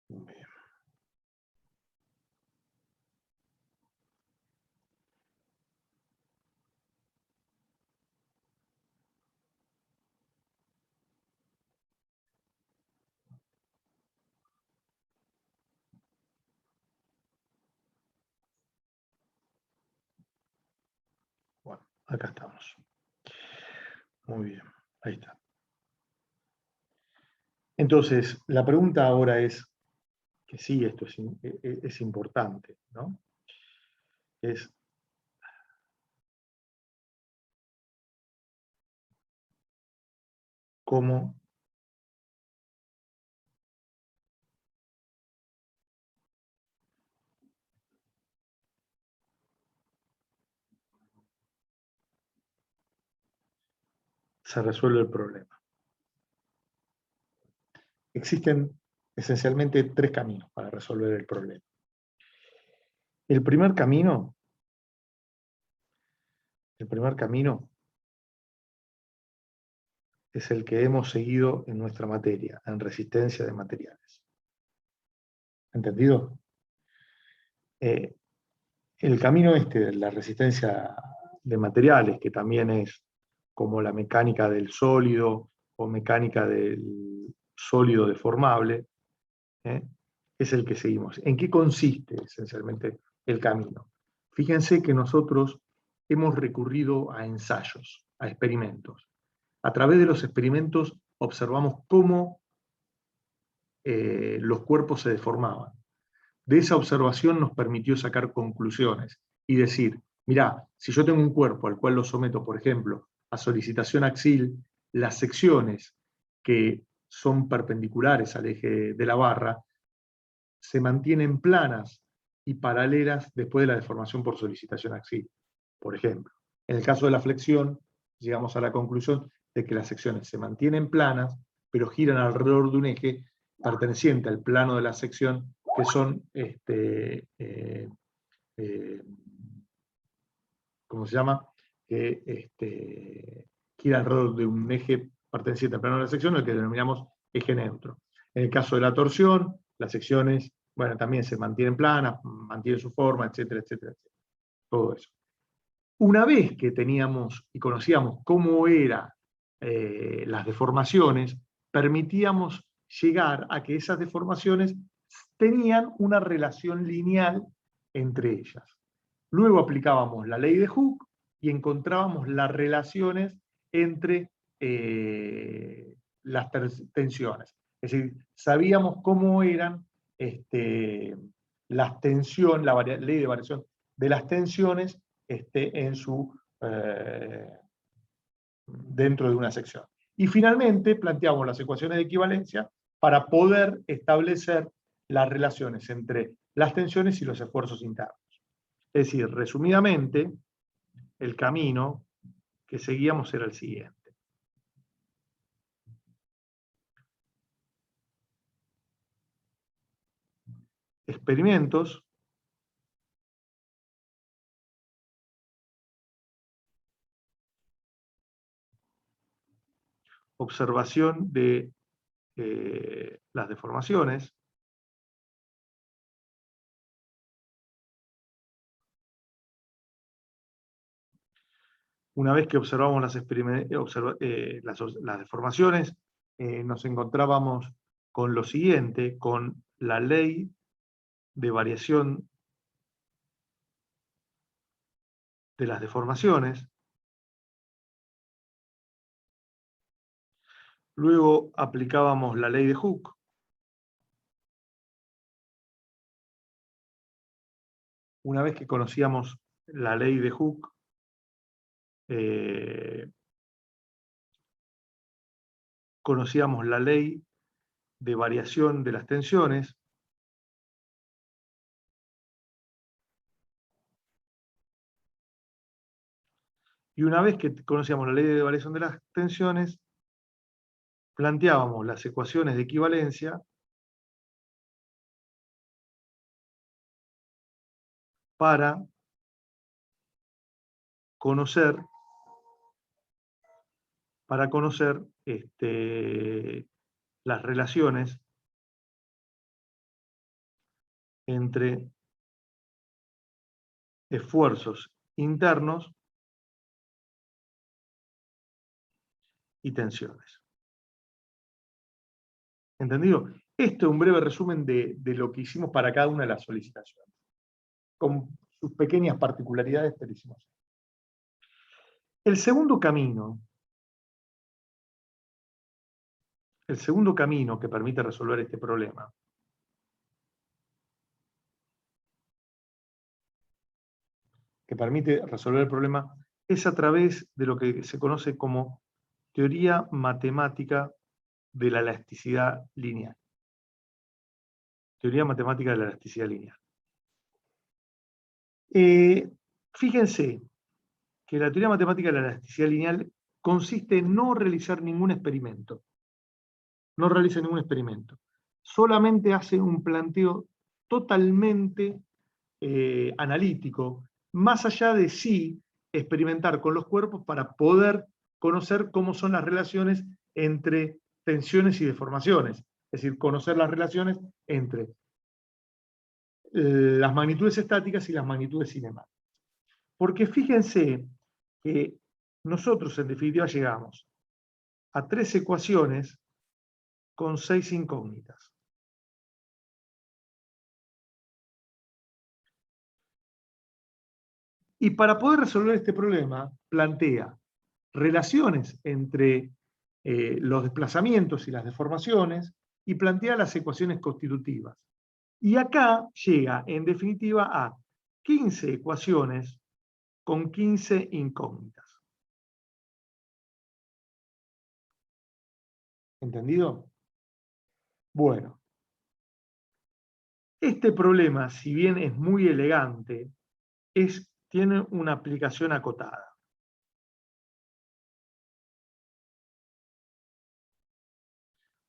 Bien. Bueno, acá estamos. Muy bien, ahí está. Entonces, la pregunta ahora es, que sí, esto es importante, ¿no? Es, ¿cómo se resuelve el problema? Existen esencialmente tres caminos para resolver el problema. El primer camino es el que hemos seguido en nuestra materia, en resistencia de materiales. ¿Entendido? El camino de la resistencia de materiales, que también es como la mecánica del sólido o mecánica del sólido deformable, es el que seguimos. ¿En qué consiste esencialmente el camino? Fíjense que nosotros hemos recurrido a ensayos, a experimentos. A través de los experimentos observamos cómo los cuerpos se deformaban. De esa observación nos permitió sacar conclusiones y decir, mirá, si yo tengo un cuerpo al cual lo someto, por ejemplo, a solicitación axil, las secciones que son perpendiculares al eje de la barra se mantienen planas y paralelas después de la deformación por solicitación axil, por ejemplo. En el caso de la flexión, llegamos a la conclusión de que las secciones se mantienen planas, pero giran alrededor de un eje perteneciente al plano de la sección, que son, ¿cómo se llama? Que gira alrededor de un eje perteneciente al plano de la sección, el que denominamos eje neutro. En el caso de la torsión, las secciones, bueno, también se mantienen planas, mantienen su forma, etcétera, etcétera, etcétera. Todo eso. Una vez que teníamos y conocíamos cómo eran las deformaciones, permitíamos llegar a que esas deformaciones tenían una relación lineal entre ellas. Luego aplicábamos la ley de Hooke y encontrábamos las relaciones entre las tensiones. Es decir, sabíamos cómo eran las tensiones, la ley de variación de las tensiones dentro de una sección. Y finalmente planteamos las ecuaciones de equivalencia para poder establecer las relaciones entre las tensiones y los esfuerzos internos. Es decir, resumidamente, el camino que seguíamos era el siguiente. Experimentos. Observación de las deformaciones. Una vez que observamos las deformaciones, nos encontrábamos con lo siguiente, con la ley de variación de las deformaciones. Luego aplicábamos la ley de Hooke. Una vez que conocíamos la ley de Hooke, conocíamos la ley de variación de las tensiones. Y una vez que conocíamos la ley de variación de las tensiones, planteábamos las ecuaciones de equivalencia para conocer las relaciones entre esfuerzos internos y tensiones. ¿Entendido? Esto es un breve resumen de lo que hicimos para cada una de las solicitaciones, con sus pequeñas particularidades, pero hicimos. El segundo camino que permite resolver este problema es a través de lo que se conoce como teoría matemática de la elasticidad lineal. Teoría matemática de la elasticidad lineal. Fíjense que la teoría matemática de la elasticidad lineal consiste en no realizar ningún experimento. No realiza ningún experimento. Solamente hace un planteo totalmente analítico, más allá de sí experimentar con los cuerpos para poder conocer cómo son las relaciones entre tensiones y deformaciones. Es decir, conocer las relaciones entre las magnitudes estáticas y las magnitudes cinemáticas. Porque fíjense que nosotros en definitiva llegamos a 3 ecuaciones con 6 incógnitas. Y para poder resolver este problema, plantea relaciones entre los desplazamientos y las deformaciones, y plantea las ecuaciones constitutivas. Y acá llega, en definitiva, a 15 ecuaciones con 15 incógnitas. ¿Entendido? Bueno. Este problema, si bien es muy elegante, tiene una aplicación acotada.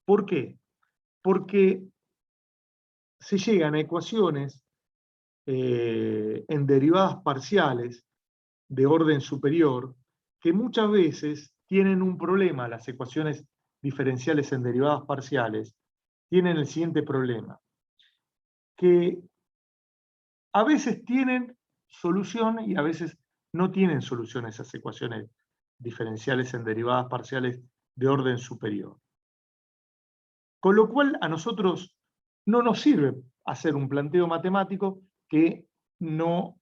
¿Por qué? Porque se llegan a ecuaciones en derivadas parciales de orden superior que muchas veces tienen un problema. Las ecuaciones diferenciales en derivadas parciales tienen el siguiente problema, que a veces tienen solución y a veces no tienen solución esas ecuaciones diferenciales en derivadas parciales de orden superior. Con lo cual a nosotros no nos sirve hacer un planteo matemático que no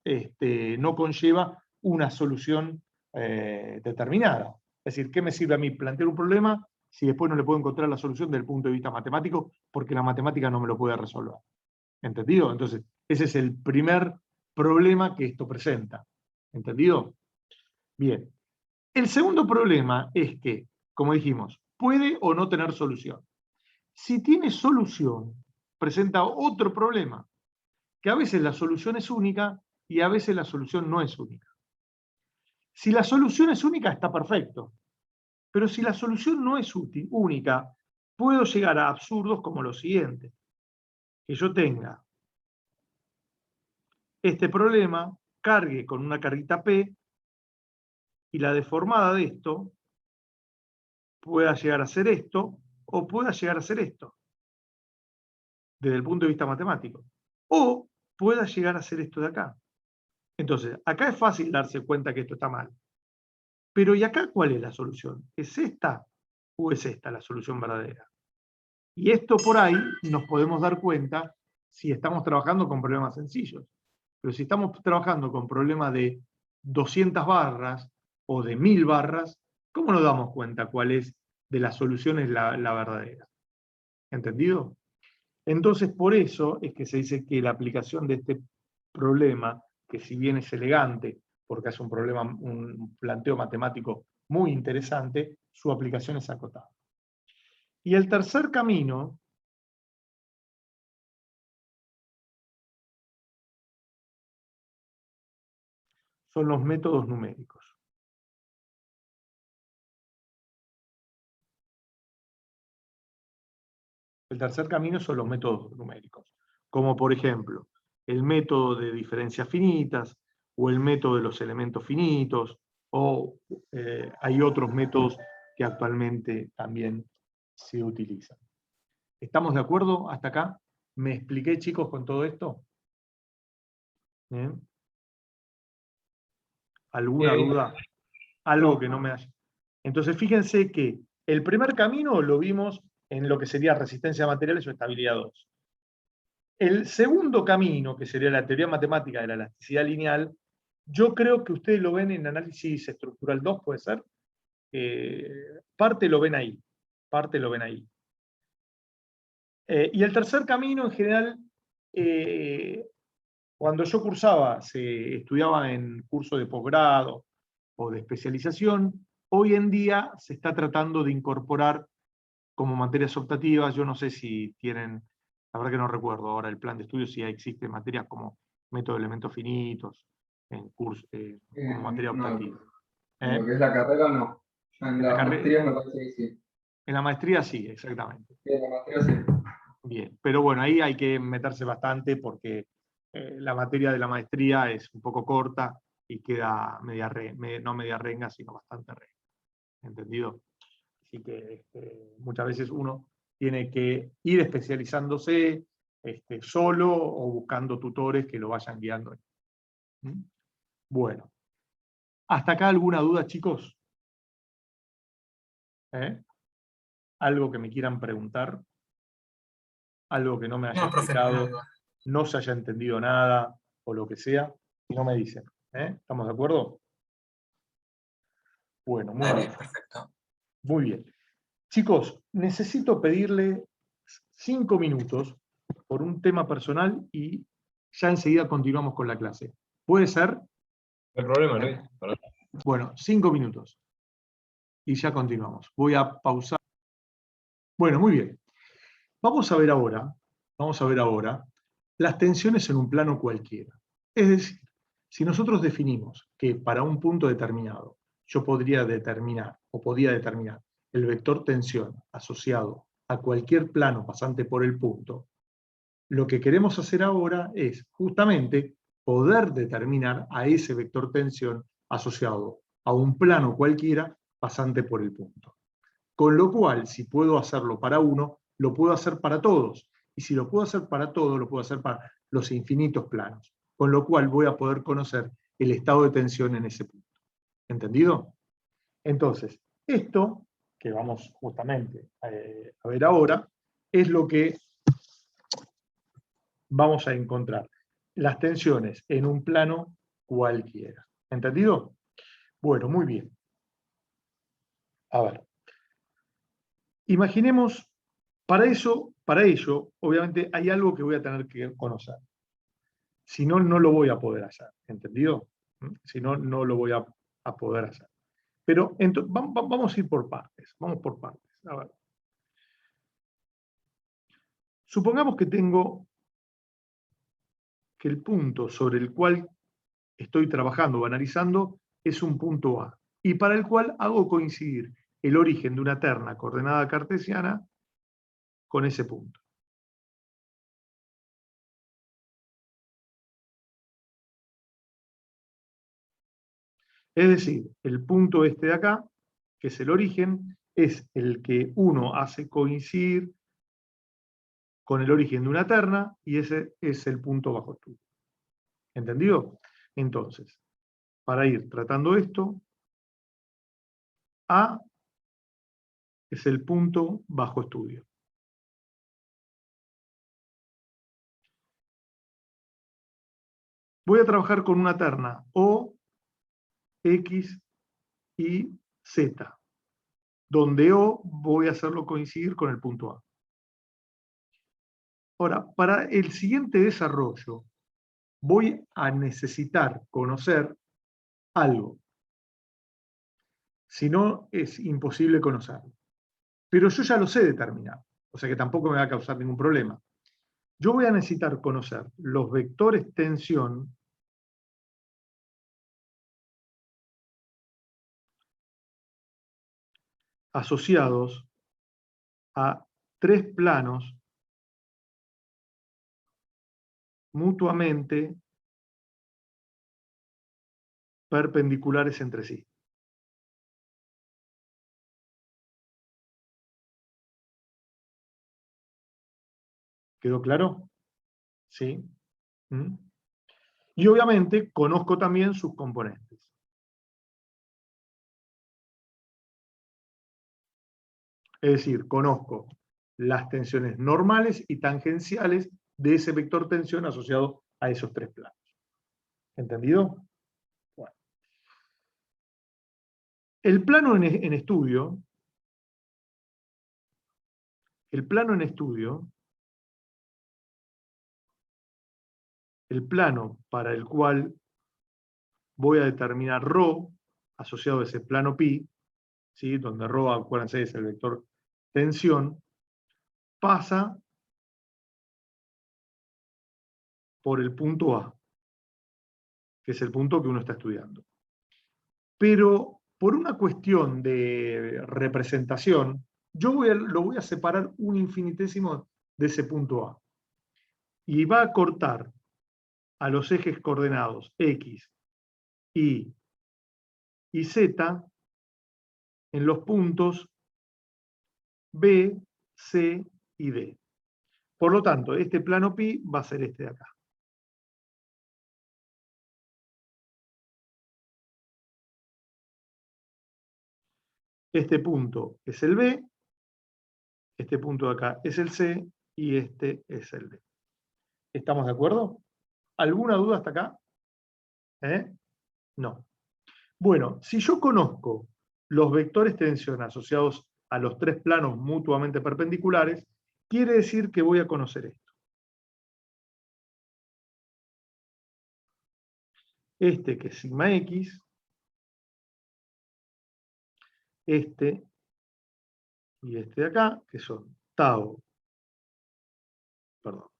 conlleva una solución determinada. Es decir, ¿qué me sirve a mí plantear un problema si después no le puedo encontrar la solución desde el punto de vista matemático porque la matemática no me lo puede resolver? ¿Entendido? Entonces, ese es el primer problema que esto presenta. ¿Entendido? Bien. El segundo problema es que, como dijimos, puede o no tener solución. Si tiene solución, presenta otro problema, que a veces la solución es única y a veces la solución no es única. Si la solución es única, está perfecto. Pero si la solución no es única, puedo llegar a absurdos como lo siguiente. Que yo tenga este problema, cargue con una carguita P, y la deformada de esto pueda llegar a ser esto, o pueda llegar a ser esto, desde el punto de vista matemático. O pueda llegar a ser esto de acá. Entonces, acá es fácil darse cuenta que esto está mal. Pero ¿y acá cuál es la solución? ¿Es esta o es esta la solución verdadera? Y esto por ahí nos podemos dar cuenta si estamos trabajando con problemas sencillos. Pero si estamos trabajando con problemas de 200 barras o de 1000 barras, ¿cómo nos damos cuenta cuál es de las soluciones la verdadera? ¿Entendido? Entonces, por eso es que se dice que la aplicación de este problema, que si bien es elegante, porque es un planteo matemático muy interesante, su aplicación es acotada. Y el tercer camino son los métodos numéricos. El tercer camino son los métodos numéricos, como por ejemplo el método de diferencias finitas o el método de los elementos finitos, o hay otros métodos que actualmente también se utilizan. ¿Estamos de acuerdo hasta acá? ¿Me expliqué, chicos, con todo esto? ¿Bien? ¿Alguna duda? Algo que no me haya... Entonces, fíjense que el primer camino lo vimos en lo que sería resistencia a materiales o estabilidad 2. El segundo camino, que sería la teoría matemática de la elasticidad lineal, yo creo que ustedes lo ven en análisis estructural 2, ¿puede ser? Parte lo ven ahí. Parte lo ven ahí. Y el tercer camino, en general, cuando yo cursaba, se estudiaba en curso de posgrado o de especialización, hoy en día se está tratando de incorporar como materias optativas. Yo no sé si tienen, la verdad que no recuerdo ahora el plan de estudio, si existen materias como método de elementos finitos en curso, como materia optativa. En lo que es la carrera, no. En la maestría me parece que sí. En la maestría sí, exactamente. Sí, en la maestría sí. Bien, pero bueno, ahí hay que meterse bastante porque la materia de la maestría es un poco corta y queda no media renga, sino bastante renga. ¿Entendido? Así que muchas veces uno tiene que ir especializándose solo o buscando tutores que lo vayan guiando. ¿Mm? Bueno. ¿Hasta acá alguna duda, chicos? ¿Algo que me quieran preguntar? ¿Algo que no me haya explicado? No se haya entendido nada, o lo que sea, y no me dicen. ¿Estamos de acuerdo? Bueno, muy bien. Perfecto. Muy bien. Chicos, necesito pedirle 5 minutos por un tema personal y ya enseguida continuamos con la clase. ¿Puede ser? No hay problema, Luis. Bueno, 5 minutos. Y ya continuamos. Voy a pausar. Bueno, muy bien. Vamos a ver ahora las tensiones en un plano cualquiera. Es decir, si nosotros definimos que para un punto determinado yo podía determinar el vector tensión asociado a cualquier plano pasante por el punto, lo que queremos hacer ahora es justamente poder determinar a ese vector tensión asociado a un plano cualquiera pasante por el punto. Con lo cual, si puedo hacerlo para uno, lo puedo hacer para todos. Y si lo puedo hacer para todos, lo puedo hacer para los infinitos planos. Con lo cual voy a poder conocer el estado de tensión en ese punto. ¿Entendido? Entonces, esto que vamos justamente a ver ahora, es lo que vamos a encontrar. Las tensiones en un plano cualquiera. ¿Entendido? Bueno, muy bien. A ver. Imaginemos, para ello, obviamente hay algo que voy a tener que conocer. Si no, no lo voy a poder hacer. ¿Entendido? Si no, no lo voy a poder hacer. Pero vamos a ir por partes. Vamos por partes. A ver. Supongamos que tengo que el punto sobre el cual estoy trabajando o analizando es un punto A, y para el cual hago coincidir el origen de una terna coordenada cartesiana con ese punto. Es decir, el punto este de acá, que es el origen, es el que uno hace coincidir con el origen de una terna, y ese es el punto bajo estudio. ¿Entendido? Entonces, para ir tratando esto, A es el punto bajo estudio. Voy a trabajar con una terna O, X y Z, donde O voy a hacerlo coincidir con el punto A. Ahora, para el siguiente desarrollo, voy a necesitar conocer algo. Si no, es imposible conocerlo. Pero yo ya lo sé determinar, o sea que tampoco me va a causar ningún problema. Yo voy a necesitar conocer los vectores tensión asociados a 3 planos mutuamente perpendiculares entre sí. ¿Quedó claro? ¿Sí? ¿Mm? Y obviamente conozco también sus componentes. Es decir, conozco las tensiones normales y tangenciales de ese vector tensión asociado a esos 3 planos. ¿Entendido? Bueno. El plano en estudio, el plano para el cual voy a determinar ρ asociado a ese plano pi, ¿sí? Donde ρ, acuérdense, es el vector tensión, pasa por el punto A, que es el punto que uno está estudiando. Pero por una cuestión de representación, yo lo voy a separar un infinitésimo de ese punto A. Y va a cortar a los ejes coordenados X, Y y Z en los puntos B, C y D. Por lo tanto, este plano pi va a ser este de acá. Este punto es el B, este punto de acá es el C y este es el D. ¿Estamos de acuerdo? ¿Alguna duda hasta acá? No. Bueno, si yo conozco los vectores tensión asociados a los tres planos mutuamente perpendiculares, quiere decir que voy a conocer esto. Este que es sigma X, este y este de acá, que son tau, perdón,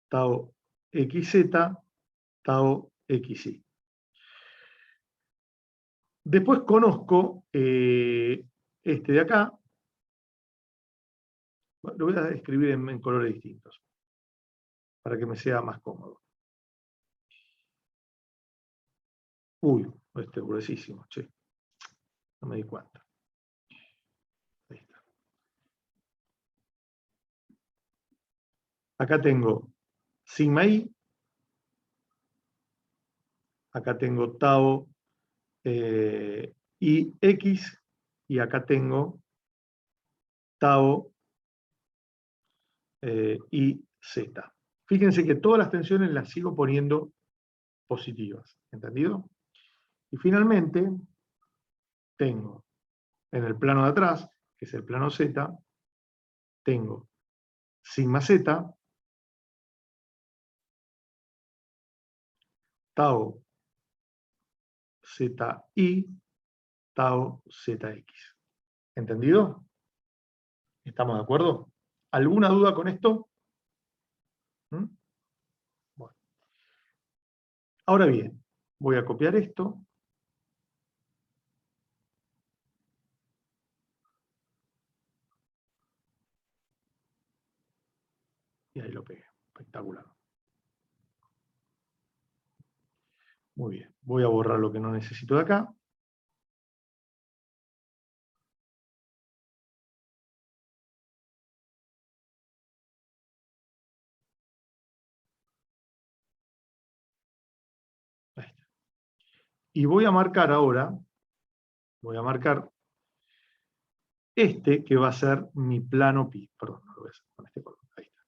tau XZ, tau XY. Después conozco este de acá, lo voy a escribir en colores distintos, para que me sea más cómodo. Uy, este es gruesísimo, che. No me di cuenta. Ahí está. Acá tengo sigma I, acá tengo tau IX, y acá tengo tau IZ. Fíjense que todas las tensiones las sigo poniendo positivas, ¿entendido? Y finalmente tengo en el plano de atrás, que es el plano Z, tengo sigma Z, tau ZI, tau ZX. ¿Entendido? ¿Estamos de acuerdo? ¿Alguna duda con esto? ¿Mm? Bueno. Ahora bien, voy a copiar esto. Y ahí lo pegué. Espectacular. Muy bien. Voy a borrar lo que no necesito de acá. Ahí está. Y voy a marcar ahora, voy a marcar este que va a ser mi plano pi. Perdón, no lo voy a hacer con este color. Ahí está.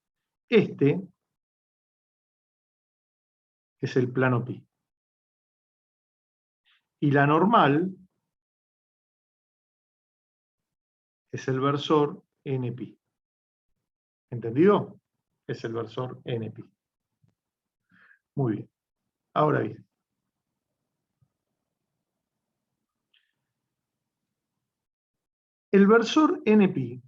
Este es el plano pi. Y la normal es el versor NP. ¿Entendido? Es el versor NP. Muy bien. Ahora bien. El versor NP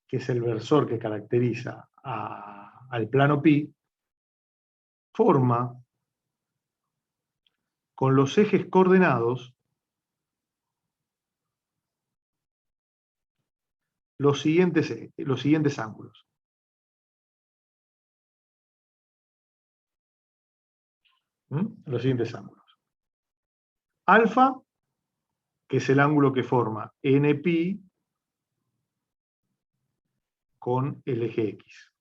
que es el versor que caracteriza al plano pi, forma con los ejes coordenados los siguientes ángulos. Los siguientes ángulos. Alfa, que es el ángulo que forma NP con el eje X.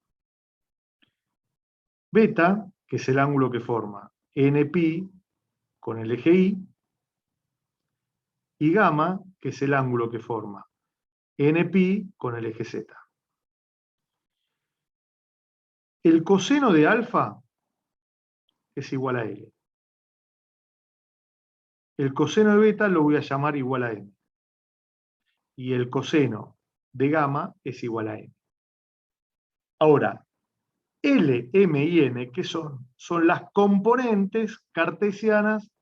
Beta, que es el ángulo que forma NP con el eje Y. Y gamma, que es el ángulo que forma NP con el eje Z. El coseno de alfa es igual a L. El coseno de beta lo voy a llamar igual a M. Y el coseno de gamma es igual a M. Ahora, L, M y N, ¿qué son? Son las componentes cartesianas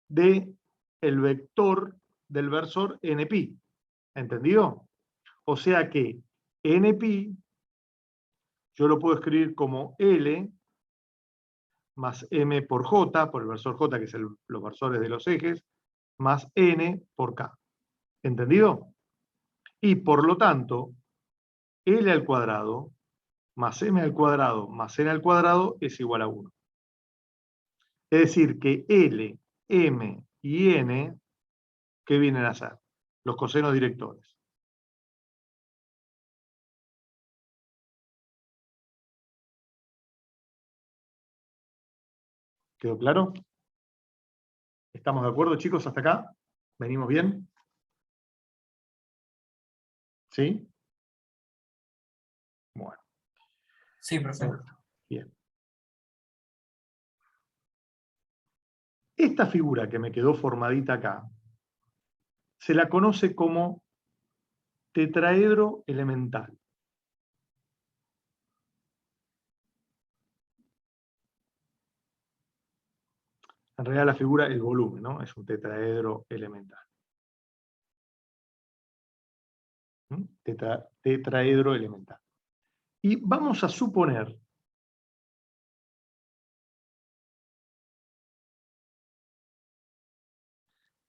del vector del versor NP. ¿Entendido? O sea que NP yo lo puedo escribir como L más M por J, por el versor J, que es los versores de los ejes, más N por K. ¿Entendido? Y por lo tanto, L al cuadrado más M al cuadrado más N al cuadrado es igual a 1. Es decir, que L, M y N, ¿qué vienen a ser? Los cosenos directores. ¿Quedó claro? ¿Estamos de acuerdo, chicos, hasta acá? ¿Venimos bien? ¿Sí? Bueno. Sí, profesor. Bien. Esta figura que me quedó formadita acá, se la conoce como tetraedro elemental. En realidad la figura, el volumen, ¿no? Es un tetraedro elemental. Tetraedro elemental. Y vamos a suponer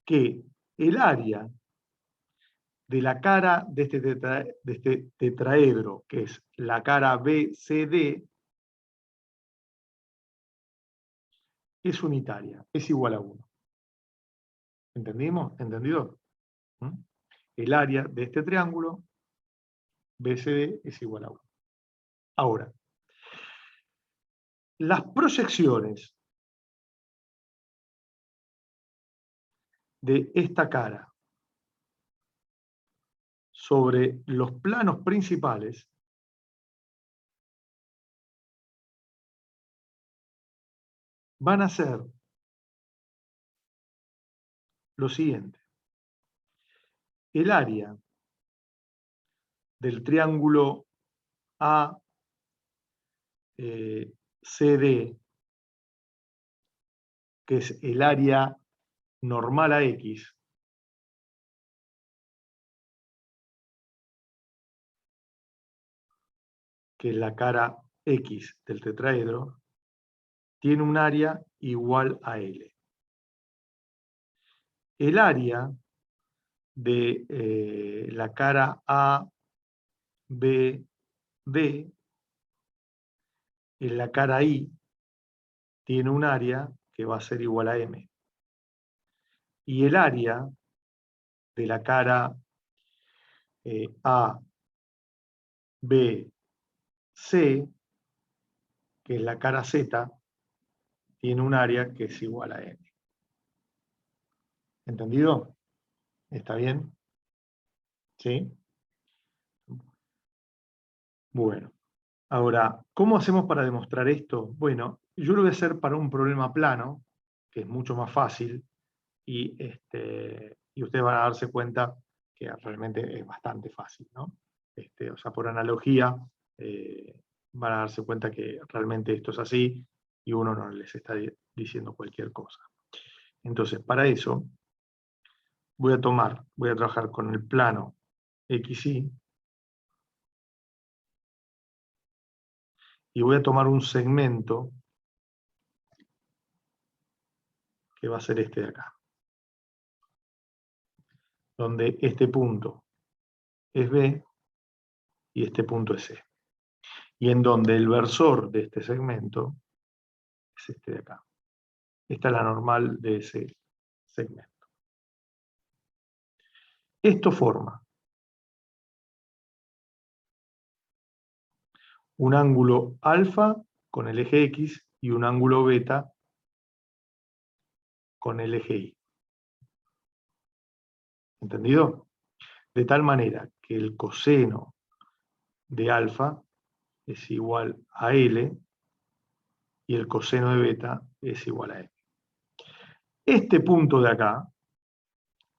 que el área de la cara de este tetraedro, que es la cara BCD, es unitaria, es igual a 1. ¿Entendimos? ¿Entendido? El área de este triángulo BCD es igual a 1. Ahora, las proyecciones de esta cara sobre los planos principales van a ser lo siguiente. El área del triángulo ACD, que es el área normal a X, que es la cara X del tetraedro, tiene un área igual a L. El área de la cara ABD en la cara I tiene un área que va a ser igual a M. Y el área de la cara ABC, que es la cara Z, tiene un área que es igual a M. ¿Entendido? ¿Está bien? ¿Sí? Bueno. Ahora, ¿cómo hacemos para demostrar esto? Bueno, yo lo voy a hacer para un problema plano, que es mucho más fácil, y ustedes van a darse cuenta que realmente es bastante fácil, ¿no? O sea, por analogía, van a darse cuenta que realmente esto es así y uno no les está diciendo cualquier cosa. Entonces, para eso, voy a trabajar con el plano XY y voy a tomar un segmento que va a ser este de acá, donde este punto es B y este punto es C. Y en donde el versor de este segmento es este de acá. Esta es la normal de ese segmento. Esto forma un ángulo alfa con el eje X y un ángulo beta con el eje Y. ¿Entendido? De tal manera que el coseno de alfa es igual a L y el coseno de beta es igual a M. Este punto de acá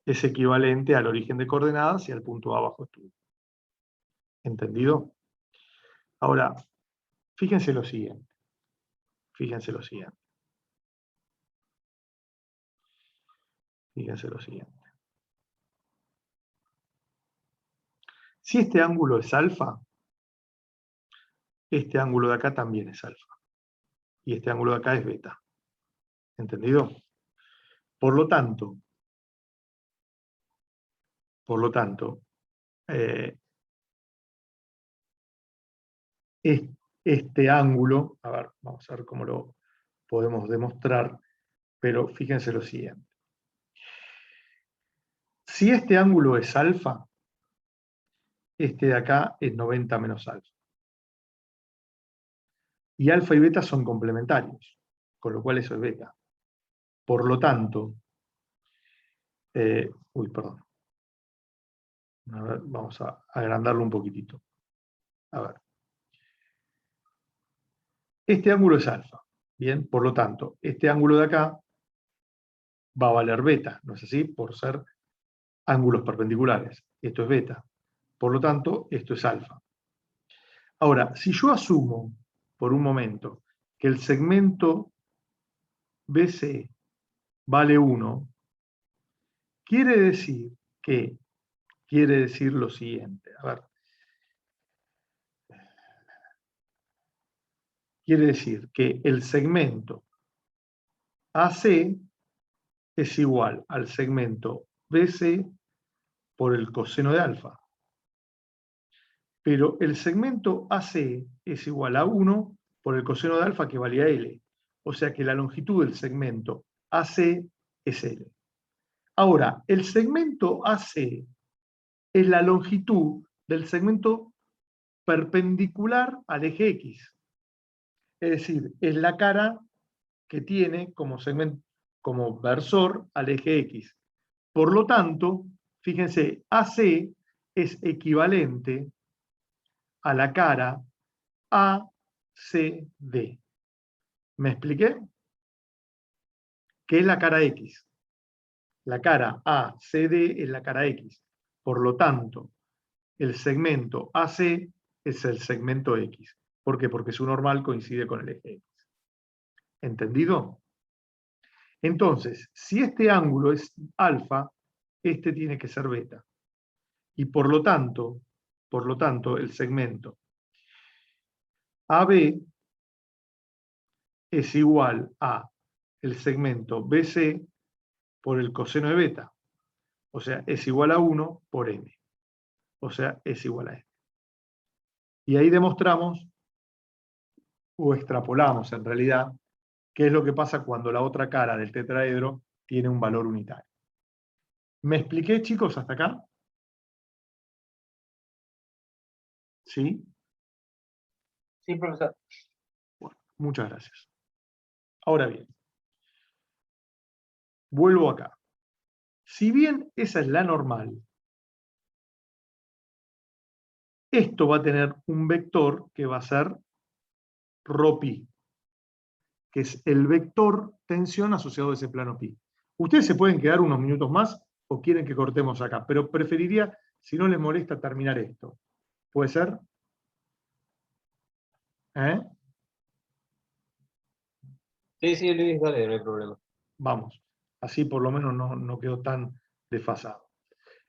es equivalente al origen de coordenadas y al punto A bajo estudio. ¿Entendido? Ahora, fíjense lo siguiente. Fíjense lo siguiente. Fíjense lo siguiente. Si este ángulo es alfa, este ángulo de acá también es alfa. Y este ángulo de acá es beta. ¿Entendido? Por lo tanto, este ángulo, a ver, vamos a ver cómo lo podemos demostrar, pero fíjense lo siguiente. Si este ángulo es alfa, este de acá es 90 menos alfa. Y alfa y beta son complementarios, con lo cual eso es beta. Por lo tanto, perdón. A ver, vamos a agrandarlo un poquitito. A ver. Este ángulo es alfa. Bien, por lo tanto, este ángulo de acá va a valer beta, ¿no es así? Por ser ángulos perpendiculares. Esto es beta. Por lo tanto, esto es alfa. Ahora, si yo asumo por un momento que el segmento BC vale 1, quiere decir lo siguiente. A ver. Quiere decir que el segmento AC es igual al segmento BC por el coseno de alfa. Pero el segmento AC es igual a 1 por el coseno de alfa que valía L. O sea que la longitud del segmento AC es L. Ahora, el segmento AC es la longitud del segmento perpendicular al eje X. Es decir, es la cara que tiene como versor al eje X. Por lo tanto, fíjense, AC es equivalente a la cara ACD. ¿Me expliqué? ¿Qué es la cara X? La cara ACD es la cara X. Por lo tanto, el segmento AC es el segmento X. ¿Por qué? Porque su normal coincide con el eje X. ¿Entendido? Entonces, si este ángulo es alfa, este tiene que ser beta. Y por lo tanto, el segmento AB es igual a el segmento BC por el coseno de beta. O sea, es igual a 1 por m. O sea, es igual a m. Y ahí demostramos, o extrapolamos en realidad, qué es lo que pasa cuando la otra cara del tetraedro tiene un valor unitario. ¿Me expliqué, chicos, hasta acá? ¿Sí? Sí, profesor. Bueno, muchas gracias. Ahora bien, vuelvo acá. Si bien esa es la normal, esto va a tener un vector que va a ser ρ-pi, que es el vector tensión asociado a ese plano pi. Ustedes se pueden quedar unos minutos más o quieren que cortemos acá, pero preferiría, si no les molesta, terminar esto. ¿Puede ser? ¿Eh? Sí, Luis, dale, no hay problema. Vamos, así por lo menos no quedó tan desfasado.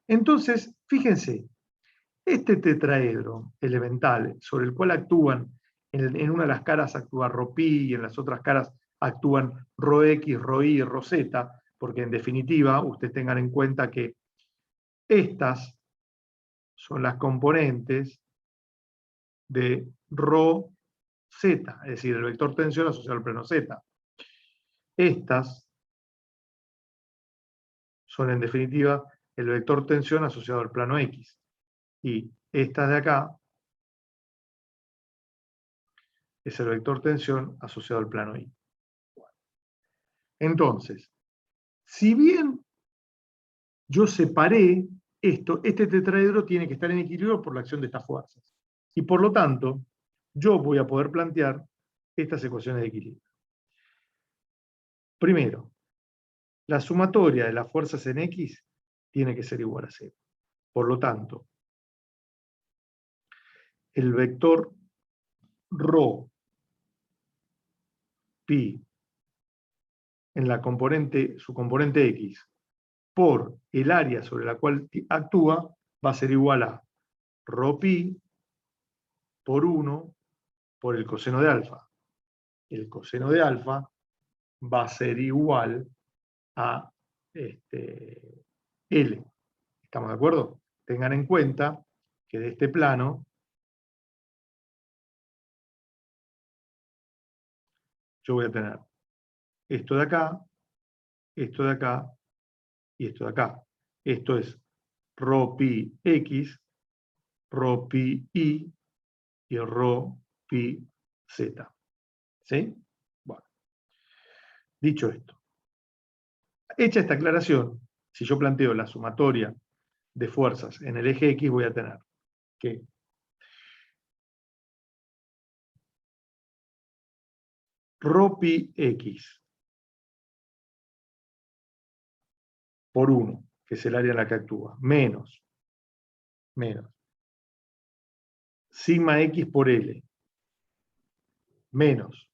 Entonces, fíjense, este tetraedro elemental sobre el cual actúan, en una de las caras actúa ρ-pi y en las otras caras actúan ρx, ρy y ρz, porque en definitiva, ustedes tengan en cuenta que estas son las componentes de ρz, es decir, el vector tensión asociado al plano z. Estas son en definitiva el vector tensión asociado al plano X. Y estas de acá es el vector tensión asociado al plano Y. Entonces, si bien yo separé esto, este tetraedro tiene que estar en equilibrio por la acción de estas fuerzas. Y por lo tanto, yo voy a poder plantear estas ecuaciones de equilibrio. Primero, la sumatoria de las fuerzas en X tiene que ser igual a 0. Por lo tanto, el vector ρ pi en la componente, su componente X por el área sobre la cual actúa va a ser igual a ρ-pi por 1 por el coseno de alfa. El coseno de alfa va a ser igual a L. ¿Estamos de acuerdo? Tengan en cuenta que de este plano yo voy a tener esto de acá, esto de acá y esto de acá. Esto es ρ-pi X, ρ-pi Y y ρ-pi Z. ¿Sí? Bueno, dicho esto, hecha esta aclaración, si yo planteo la sumatoria de fuerzas en el eje X voy a tener que rho pi X por 1, que es el área en la que actúa, menos sigma X por L, menos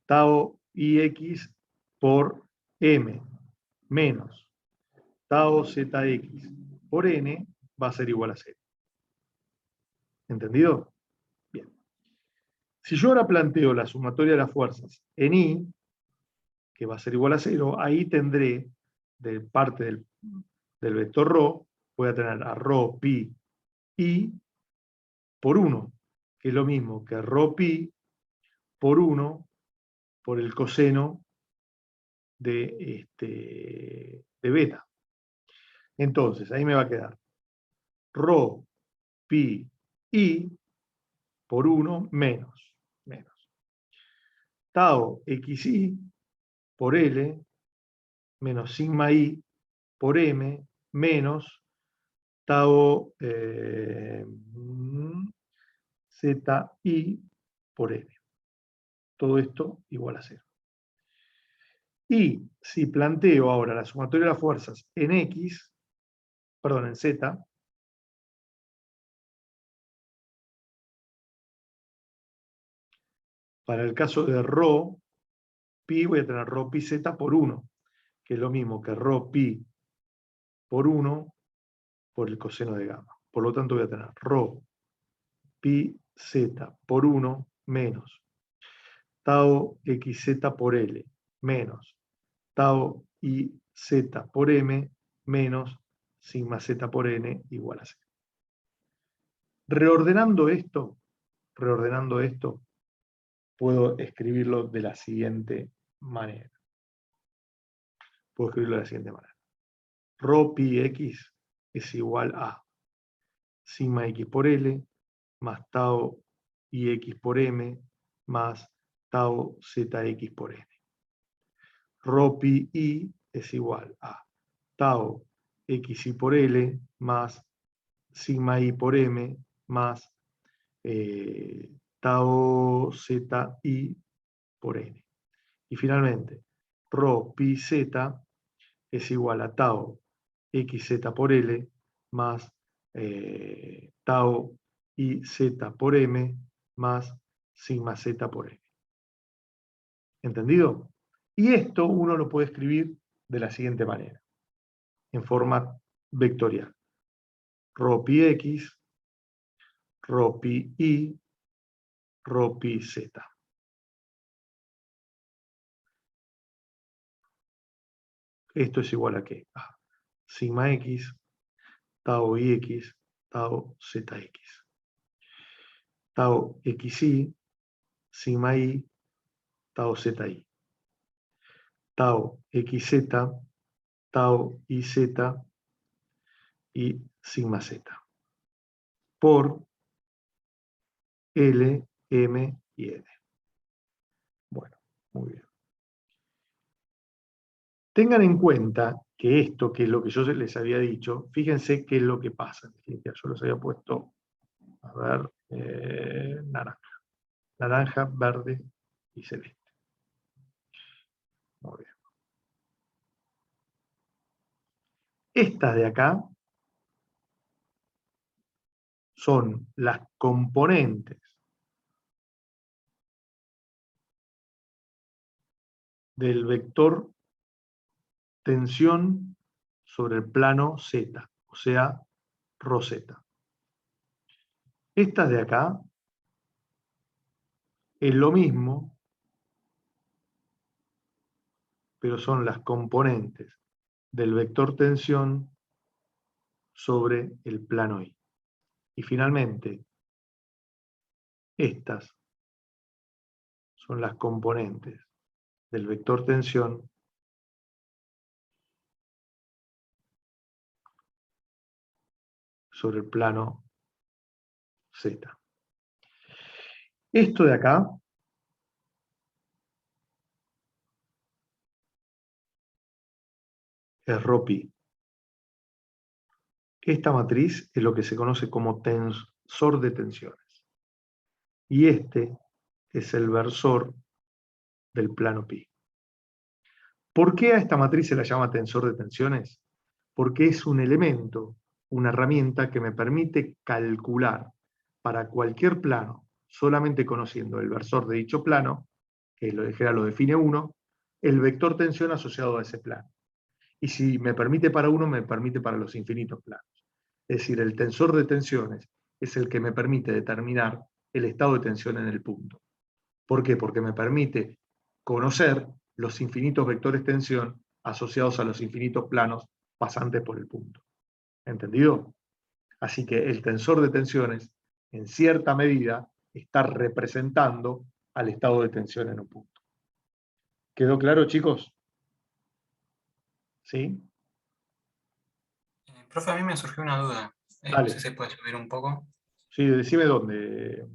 tau IX por M, menos tau ZX por N va a ser igual a 0. ¿Entendido? Bien. Si yo ahora planteo la sumatoria de las fuerzas en I, que va a ser igual a 0, ahí tendré, de parte del vector ρ, voy a tener a ρ pi I por 1, que es lo mismo que ρ pi por 1 por el coseno de beta. Entonces, ahí me va a quedar ρ pi I por 1 menos tau xi por L menos sigma I por M menos tau ZI por N. Todo esto igual a 0. Y si planteo ahora la sumatoria de las fuerzas en X, perdón, en Z, para el caso de ρ pi voy a tener ρ pi Z por 1, que es lo mismo que ρ pi por 1 por el coseno de gamma. Por lo tanto voy a tener ρ pi Z por 1 menos tau xz por L menos tau IZ por M menos sigma Z por N igual a 0. Reordenando esto, puedo escribirlo de la siguiente manera. Rho pi x es igual a sigma x por L más tau ix por M más tau zx por N. Rho pi I es igual a tau xi por L más sigma I por M más tau zi por N. Y finalmente, rho pi z es igual a tau xz por L más tau iz por M más sigma z por N. ¿Entendido? Y esto uno lo puede escribir de la siguiente manera, en forma vectorial. Rho pi x, rho pi y, rho pi z. Esto es igual a ¿qué? A sigma x, tau ix, tau zx. Tau xi, sigma i, tau zi. Tau xz, tau iz y sigma z. Por L, M y N. Bueno, muy bien. Tengan en cuenta que esto, que es lo que yo les había dicho, fíjense qué es lo que pasa. Yo los había puesto, a ver, naranja, verde y celeste. Muy bien. Estas de acá son las componentes del vector tensión sobre el plano Z, o sea, ρ z. Estas de acá es lo mismo, pero son las componentes del vector tensión sobre el plano Y. Y finalmente, estas son las componentes del vector tensión sobre el plano Z. Esto de acá es ρ pi. Esta matriz es lo que se conoce como tensor de tensiones. Y este es el versor del plano pi. ¿Por qué a esta matriz se la llama tensor de tensiones? Porque es un elemento, una herramienta que me permite calcular para cualquier plano, solamente conociendo el versor de dicho plano, que lo define uno, el vector tensión asociado a ese plano. Y si me permite para uno, me permite para los infinitos planos. Es decir, el tensor de tensiones es el que me permite determinar el estado de tensión en el punto. ¿Por qué? Porque me permite conocer los infinitos vectores tensión asociados a los infinitos planos pasantes por el punto. ¿Entendido? Así que el tensor de tensiones, en cierta medida, está representando al estado de tensión en un punto. ¿Quedó claro, chicos? ¿Sí? Profe, a mí me surgió una duda. No Dale. sé si puede subir un poco. Sí, decime dónde.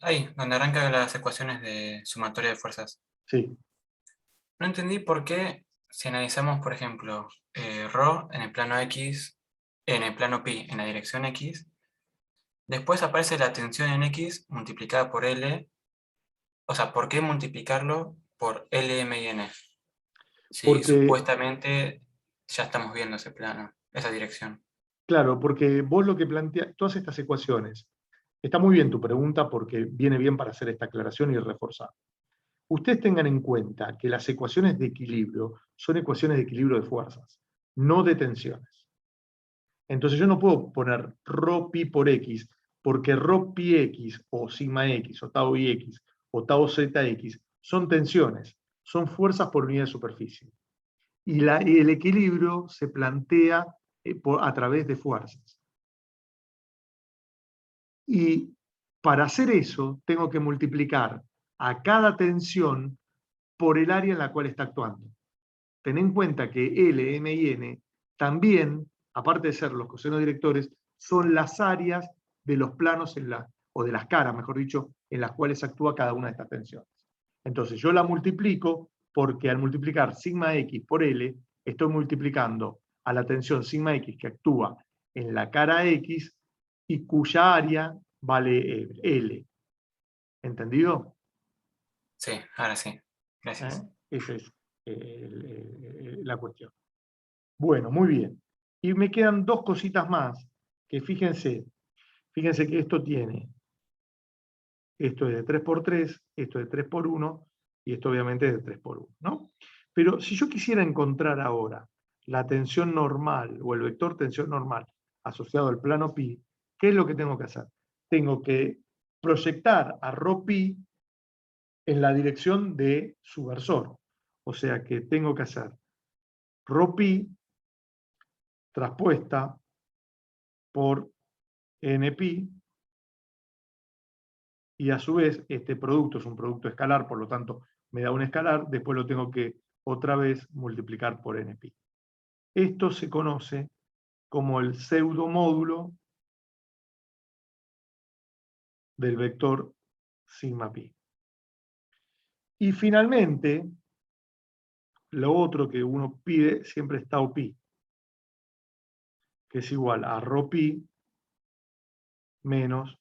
Ahí, donde arrancan las ecuaciones de sumatoria de fuerzas. Sí. No entendí por qué, si analizamos, por ejemplo, ρ en el plano X, en el plano pi en la dirección X, después aparece la tensión en X multiplicada por L. O sea, ¿por qué multiplicarlo por L, M y N? Si Porque, supuestamente ya estamos viendo ese plano, esa dirección. claro, porque vos lo que planteas, todas estas ecuaciones, está muy bien tu pregunta porque viene bien para hacer esta aclaración y reforzar. Ustedes tengan en cuenta que las ecuaciones de equilibrio son ecuaciones de equilibrio de fuerzas, no de tensiones. Entonces yo no puedo poner ρ pi por x, porque ρ pi x, o sigma x, o tau i x, o tau z x, son tensiones, son fuerzas por unidad de superficie. Y el equilibrio se plantea a través de fuerzas. Y para hacer eso, tengo que multiplicar a cada tensión por el área en la cual está actuando. Ten en cuenta que L, M y N también, aparte de ser los cosenos directores, son las áreas de los planos o de las caras, mejor dicho, en las cuales actúa cada una de estas tensiones. Entonces yo la multiplico porque al multiplicar sigma x por L, estoy multiplicando a la tensión sigma x que actúa en la cara X y cuya área vale L. ¿Entendido? Sí, ahora sí. Gracias. Esa es la cuestión. Bueno, muy bien. Y me quedan dos cositas más, que fíjense que esto es de 3×3, esto es de 3×1, y esto obviamente es de 3×1, ¿no? Pero si yo quisiera encontrar ahora la tensión normal, o el vector tensión normal, asociado al plano pi, ¿qué es lo que tengo que hacer? Tengo que proyectar a ρ pi en la dirección de su versor. O sea que tengo que hacer ρ pi traspuesta por npi, y a su vez este producto es un producto escalar, por lo tanto me da un escalar, después lo tengo que otra vez multiplicar por npi. Esto se conoce como el pseudomódulo del vector sigma pi. Y finalmente, lo otro que uno pide siempre es tau pi, que es igual a ρ pi menos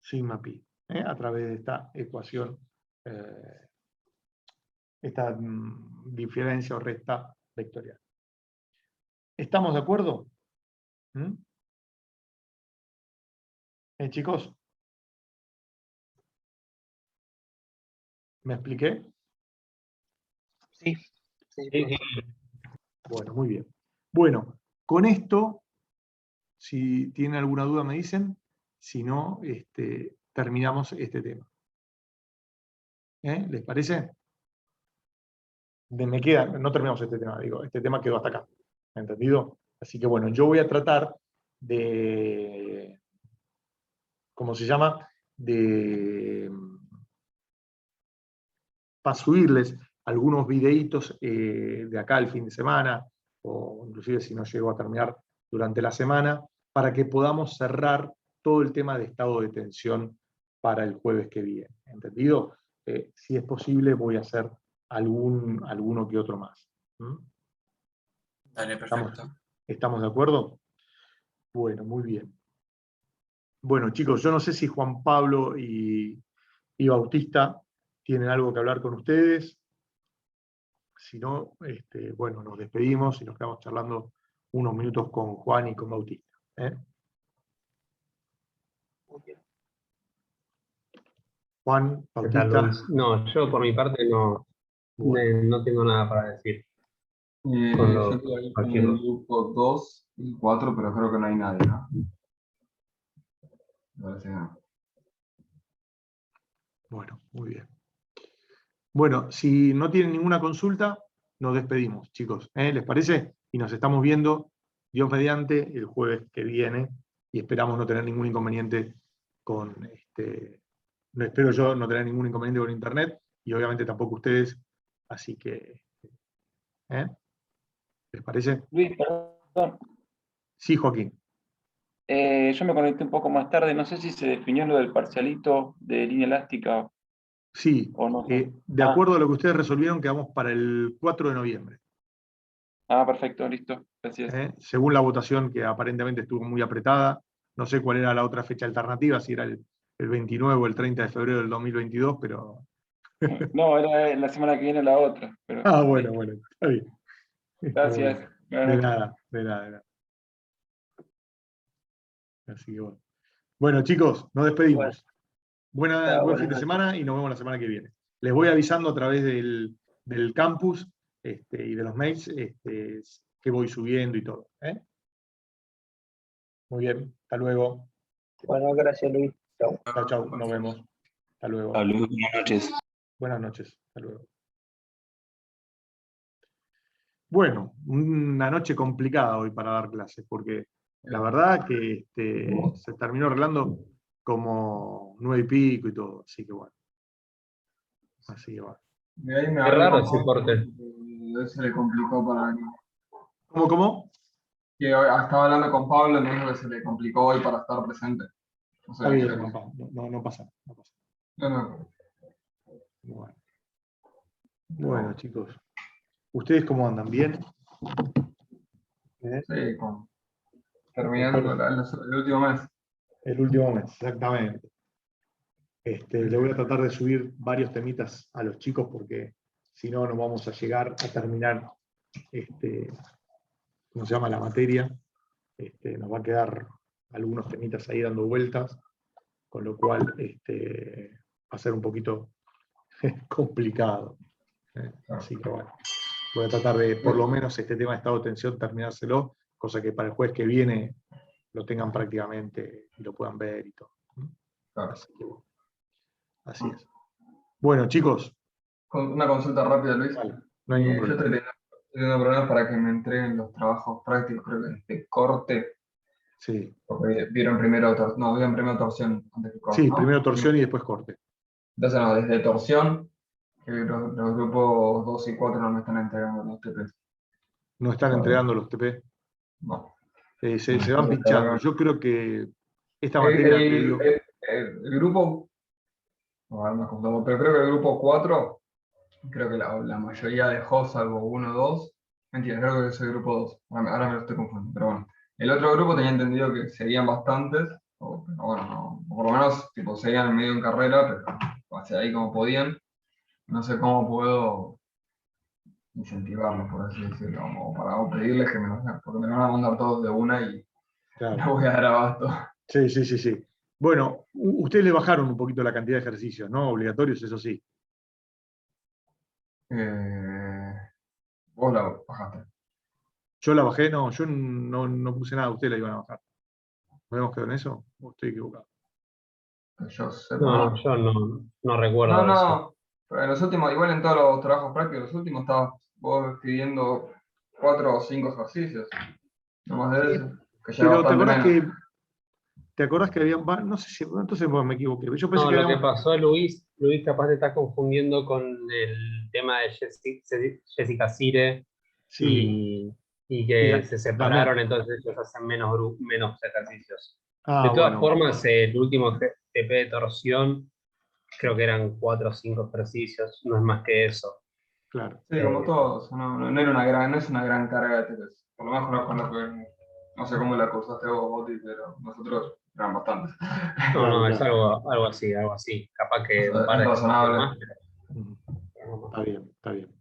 sigma pi, a través de esta ecuación, esta diferencia o resta vectorial. ¿Estamos de acuerdo? Chicos, ¿me expliqué? Sí. Sí, sí. Bueno, muy bien. Bueno, con esto, si tienen alguna duda me dicen, si no, terminamos este tema. ¿Les parece? Me queda, no terminamos este tema, digo, este tema quedó hasta acá, ¿entendido? Así que bueno, yo voy a tratar de, ¿cómo se llama? Para subirles algunos videitos de acá el fin de semana, o inclusive si no llego a terminar durante la semana, para que podamos cerrar todo el tema de estado de tensión para el jueves que viene. ¿Entendido? Si es posible, voy a hacer alguno que otro más. Dale, perfecto. ¿Estamos de acuerdo? Bueno, muy bien. Bueno, chicos, yo no sé si Juan Pablo y Bautista tienen algo que hablar con ustedes. Si no, bueno, nos despedimos y nos quedamos charlando unos minutos con Juan y con Bautista. Juan, ¿Qué tal, Bautista. Luis? No, yo por mi parte no, Bueno, no tengo nada para decir. Con Yo lo- estoy ahí con cualquier el cosa. grupo 2 y 4, pero creo que no hay nadie, ¿no? Me parece que no. bueno, muy bien. Bueno, si no tienen ninguna consulta, nos despedimos, chicos. ¿Les parece? Y nos estamos viendo, Dios mediante, el jueves que viene, y esperamos no tener ningún inconveniente con, no espero yo no tener ningún inconveniente con internet, y obviamente tampoco ustedes, así que, ¿les parece? Luis, perdón. Sí, Joaquín. Yo me conecté un poco más tarde, no sé si se definió lo del parcialito de línea elástica Sí, o no. de acuerdo a lo que ustedes resolvieron, quedamos para el 4 de noviembre. Perfecto, listo, gracias. Según la votación que aparentemente estuvo muy apretada, no sé cuál era la otra fecha alternativa, si era el 29 o el 30 de febrero del 2022, pero... No, era la semana que viene la otra. Pero, Bueno, bueno, está bien. gracias. De nada, de nada, de nada. Así que bueno. Bueno, chicos, nos despedimos. Buen fin de semana y nos vemos la semana que viene. Les voy avisando a través del campus y de los mails que voy subiendo y todo. Muy bien, hasta luego. Bueno, gracias, Luis. Chau. Chao, chao, nos vemos. Hasta luego. Saludos, buenas noches. Buenas noches, hasta luego. Bueno, una noche complicada hoy para dar clases, porque la verdad que se terminó arreglando como 9:00 y todo, así que bueno. Así que bueno. Y ahí me Qué hablé raro con ese Pablo, corte. y se le complicó para venir. ¿Cómo? Que estaba hablando con Pablo y me dijo que se le complicó hoy para estar presente. No sé, Está bien, no sé. papá, no pasa, no pasa. No. Bueno. Bueno, chicos. ¿Ustedes cómo andan? ¿Bien? Sí, terminando el último mes. El último mes, exactamente. Le voy a tratar de subir varios temitas a los chicos porque si no, no vamos a llegar a terminar, ¿cómo se llama? La materia. Nos va a quedar algunos temitas ahí dando vueltas, con lo cual va a ser un poquito complicado. Así que bueno, voy a tratar de, por lo menos este tema de estado de tensión, terminárselo, cosa que para el jueves que viene lo tengan prácticamente y lo puedan ver y todo. Así que bueno, así es. Bueno, chicos. Una consulta rápida, Luis. Vale, no hay ningún Yo problema. estoy teniendo problemas para que me entreguen los trabajos prácticos, creo que de corte, Sí, porque vieron primero torsión antes que corte, sí, ¿no? primero torsión y después corte. Entonces, no, desde torsión, que los grupos 2 y 4 no me están entregando los TPs. No están entregando los TP. No. Se van pinchando. Yo creo que esta El, materia, te digo, el grupo, no, no me acuerdo, pero creo que el grupo 4, creo que la mayoría dejó, salvo 1 o 2. Mentira, creo que es el grupo 2. Ahora me lo estoy confundiendo, pero bueno. El otro grupo tenía entendido que seguían bastantes, pero bueno, no, por lo menos tipo, seguían medio en carrera, pero hacia ahí como podían. No sé cómo puedo incentivarlos, por así decirlo, o pedirles que me los den, porque me lo van a mandar todos de una y claro. no voy a dar abasto. Sí. Bueno, ustedes le bajaron un poquito la cantidad de ejercicios, ¿no? Obligatorios, eso sí. Vos la bajaste. Yo la bajé, no, yo no puse nada, ustedes la iban a bajar. ¿Nos habíamos quedado en eso? ¿O estoy equivocado? Que yo sepa. No, yo no recuerdo eso. No. Pero en los últimos, igual en todos los trabajos prácticos, los últimos estabas vos pidiendo 4 o 5 ejercicios. No más de eso. Que ya Pero bastante menos. ¿te acordás que había, no sé si, entonces me equivoqué. Yo pensé No, que lo que habíamos, pasó, Luis, capaz te estás confundiendo con el tema de Jessica Sire sí, y que se también. separaron, entonces ellos hacen menos ejercicios. Ah, De todas bueno, formas, el último TP de torsión, creo que eran 4 o 5 ejercicios, no es más que eso. claro. Sí, como todos. No es una gran carga de TPs. Por lo menos con lo que, no sé cómo la cursaste vos, Boti, pero nosotros eran bastantes. No, es algo así. Capaz que un par de Es razonable. más, pero no más. Está bien, está bien.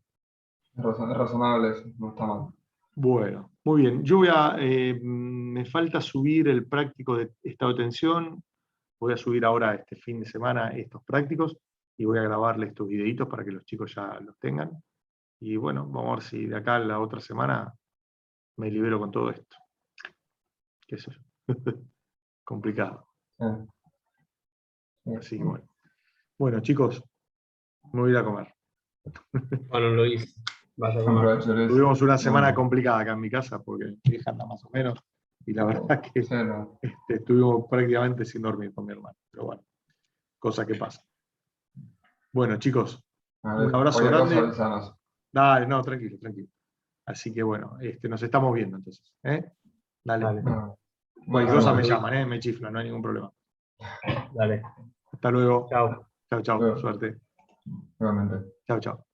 Es razonable eso, no está mal. Bueno, muy bien. Yo voy a, me falta subir el práctico de estado de tensión. Voy a subir ahora este fin de semana estos prácticos y voy a grabarle estos videitos para que los chicos ya los tengan. Y bueno, vamos a ver si de acá a la otra semana me libero con todo esto. ¿Qué sé yo? Complicado. Sí. Sí. Así que bueno. Bueno, chicos, me voy a ir a comer. Bueno, Luis, vas a Buen comer. provecho, Luis. Tuvimos una semana Bueno, complicada acá en mi casa porque mi hija anda más o menos. Y la verdad que sí, no. estuvimos prácticamente sin dormir con mi hermano. Pero bueno, cosa que pasa. Bueno, chicos, A ver, un abrazo cualquier cosa, grande. avísanos. Dale, no, tranquilo, tranquilo. Así que bueno, nos estamos viendo entonces. Dale. Dale, No. Cualquier Buenas cosa me noches. llaman, me chiflan, no hay ningún problema. dale. Hasta luego. Chao. Chao, chao. Luego. Suerte. Igualmente. Chao, chao.